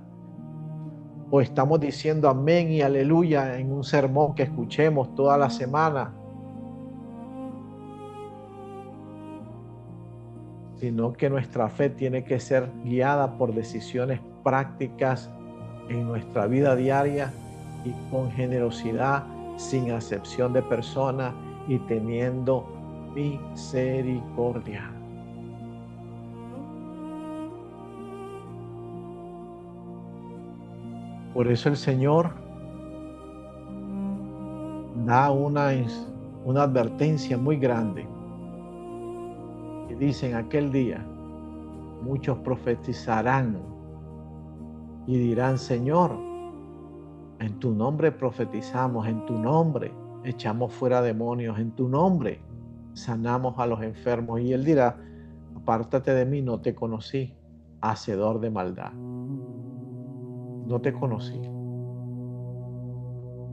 o estamos diciendo amén y aleluya en un sermón que escuchemos toda la semana, sino que nuestra fe tiene que ser guiada por decisiones prácticas en nuestra vida diaria y con generosidad, sin acepción de personas y teniendo misericordia. Por eso el Señor da una advertencia muy grande. Y dice, en aquel día, muchos profetizarán y dirán, Señor, en tu nombre profetizamos, en tu nombre echamos fuera demonios, en tu nombre sanamos a los enfermos. Y Él dirá, apártate de mí, no te conocí, hacedor de maldad. No te conocí.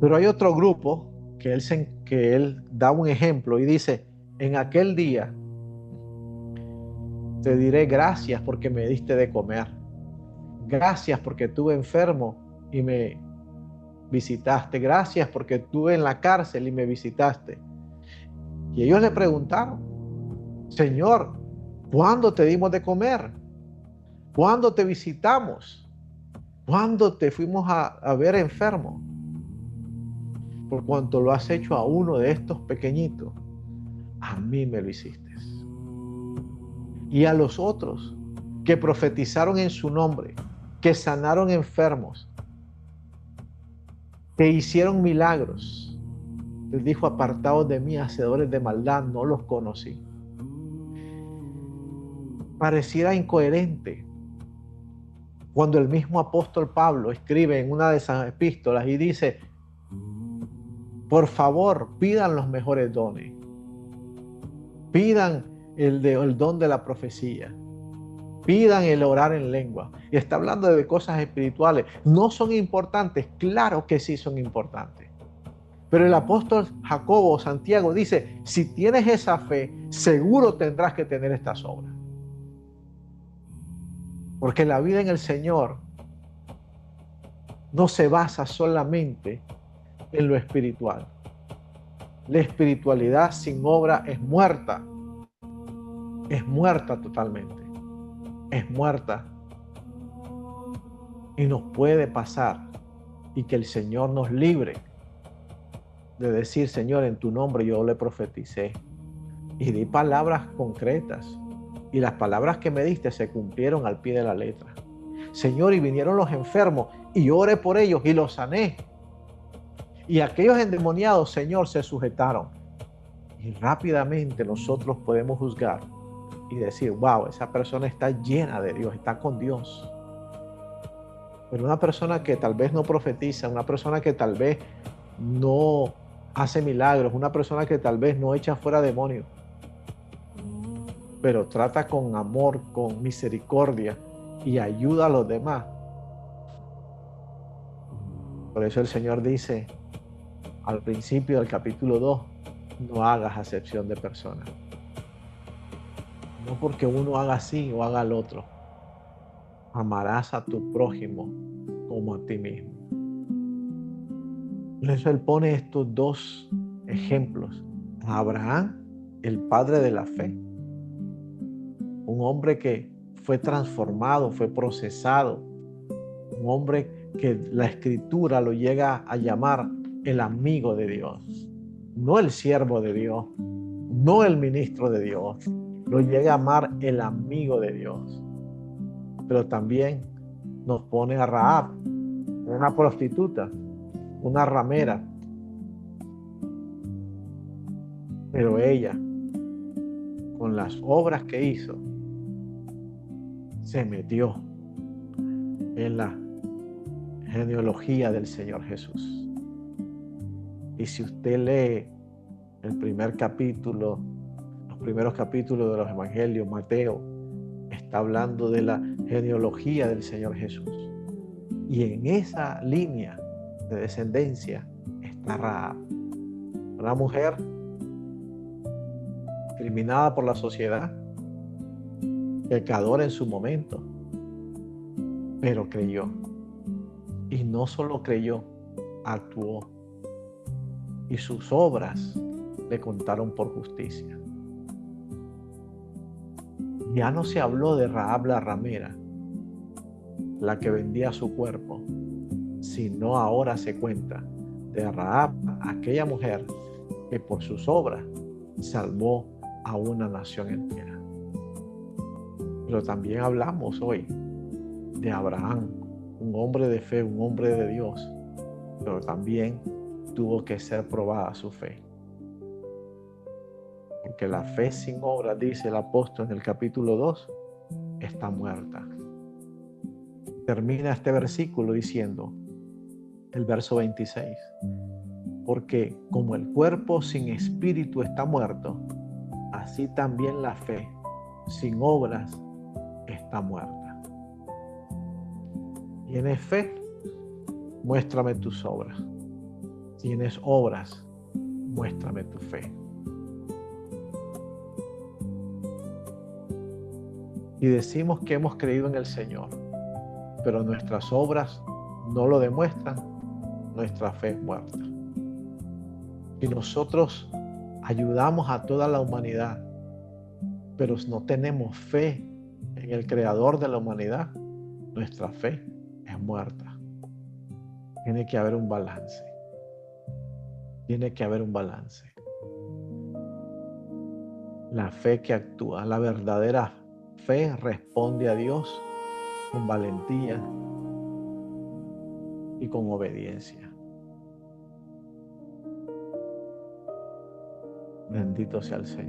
Pero hay otro grupo que él da un ejemplo y dice, en aquel día te diré gracias porque me diste de comer. Gracias porque estuve enfermo y me visitaste. Gracias porque estuve en la cárcel y me visitaste. Y ellos le preguntaron, Señor, ¿cuándo te dimos de comer? ¿Cuándo te visitamos? ¿Cuándo te fuimos a ver enfermo? Por cuanto lo has hecho a uno de estos pequeñitos, a mí me lo hiciste. Y a los otros que profetizaron en su nombre, que sanaron enfermos, que hicieron milagros, les dijo, apartados de mí, hacedores de maldad, no los conocí. Pareciera incoherente cuando el mismo apóstol Pablo escribe en una de esas epístolas y dice, por favor, pidan los mejores dones. Pidan el don de la profecía. Pidan el orar en lengua. Y está hablando de cosas espirituales. ¿No son importantes? Claro que sí son importantes. Pero el apóstol Jacobo, Santiago, dice, si tienes esa fe, seguro tendrás que tener estas obras. Porque la vida en el Señor no se basa solamente en lo espiritual. La espiritualidad sin obra es muerta. Es muerta totalmente. Es muerta. Y nos puede pasar. Y que el Señor nos libre de decir, Señor, en tu nombre yo le profeticé. Y di palabras concretas. Y las palabras que me diste se cumplieron al pie de la letra. Señor, y vinieron los enfermos y oré por ellos y los sané. Y aquellos endemoniados, Señor, se sujetaron. Y rápidamente nosotros podemos juzgar y decir, wow, esa persona está llena de Dios, está con Dios. Pero una persona que tal vez no profetiza, una persona que tal vez no hace milagros, una persona que tal vez no echa fuera demonios, pero trata con amor, con misericordia y ayuda a los demás. Por eso el Señor dice al principio del capítulo 2, no hagas acepción de personas. No porque uno haga así o haga al otro. Amarás a tu prójimo como a ti mismo. Por eso Él pone estos dos ejemplos. A Abraham, el padre de la fe. Un hombre que fue transformado, fue procesado. Un hombre que la Escritura lo llega a llamar el amigo de Dios. No el siervo de Dios, no el ministro de Dios. Lo llega a amar el amigo de Dios. Pero también nos pone a Rahab, una prostituta, una ramera. Pero ella, con las obras que hizo, se metió en la genealogía del Señor Jesús. Y si usted lee el primer capítulo, los primeros capítulos de los evangelios, Mateo está hablando de la genealogía del Señor Jesús. Y en esa línea de descendencia está Rahab, una mujer discriminada por la sociedad, pecadora en su momento, pero creyó. Y no solo creyó, actuó. Y sus obras le contaron por justicia. Ya no se habló de Rahab la ramera, la que vendía su cuerpo, sino ahora se cuenta de Rahab, aquella mujer que por sus obras salvó a una nación entera. Pero también hablamos hoy de Abraham, un hombre de fe, un hombre de Dios, pero también tuvo que ser probada su fe. Porque la fe sin obras, dice el apóstol en el capítulo 2, está muerta. Termina este versículo diciendo, el verso 26, porque como el cuerpo sin espíritu está muerto, así también la fe sin obras está muerta. ¿Tienes fe? Muéstrame tus obras. ¿Tienes obras? Muéstrame tu fe. Y decimos que hemos creído en el Señor, pero nuestras obras no lo demuestran, nuestra fe es muerta. Y nosotros ayudamos a toda la humanidad, pero no tenemos fe en el Creador de la humanidad, nuestra fe es muerta. Tiene que haber un balance. Tiene que haber un balance. La fe que actúa, la verdadera fe responde a Dios con valentía y con obediencia. Bendito sea el Señor.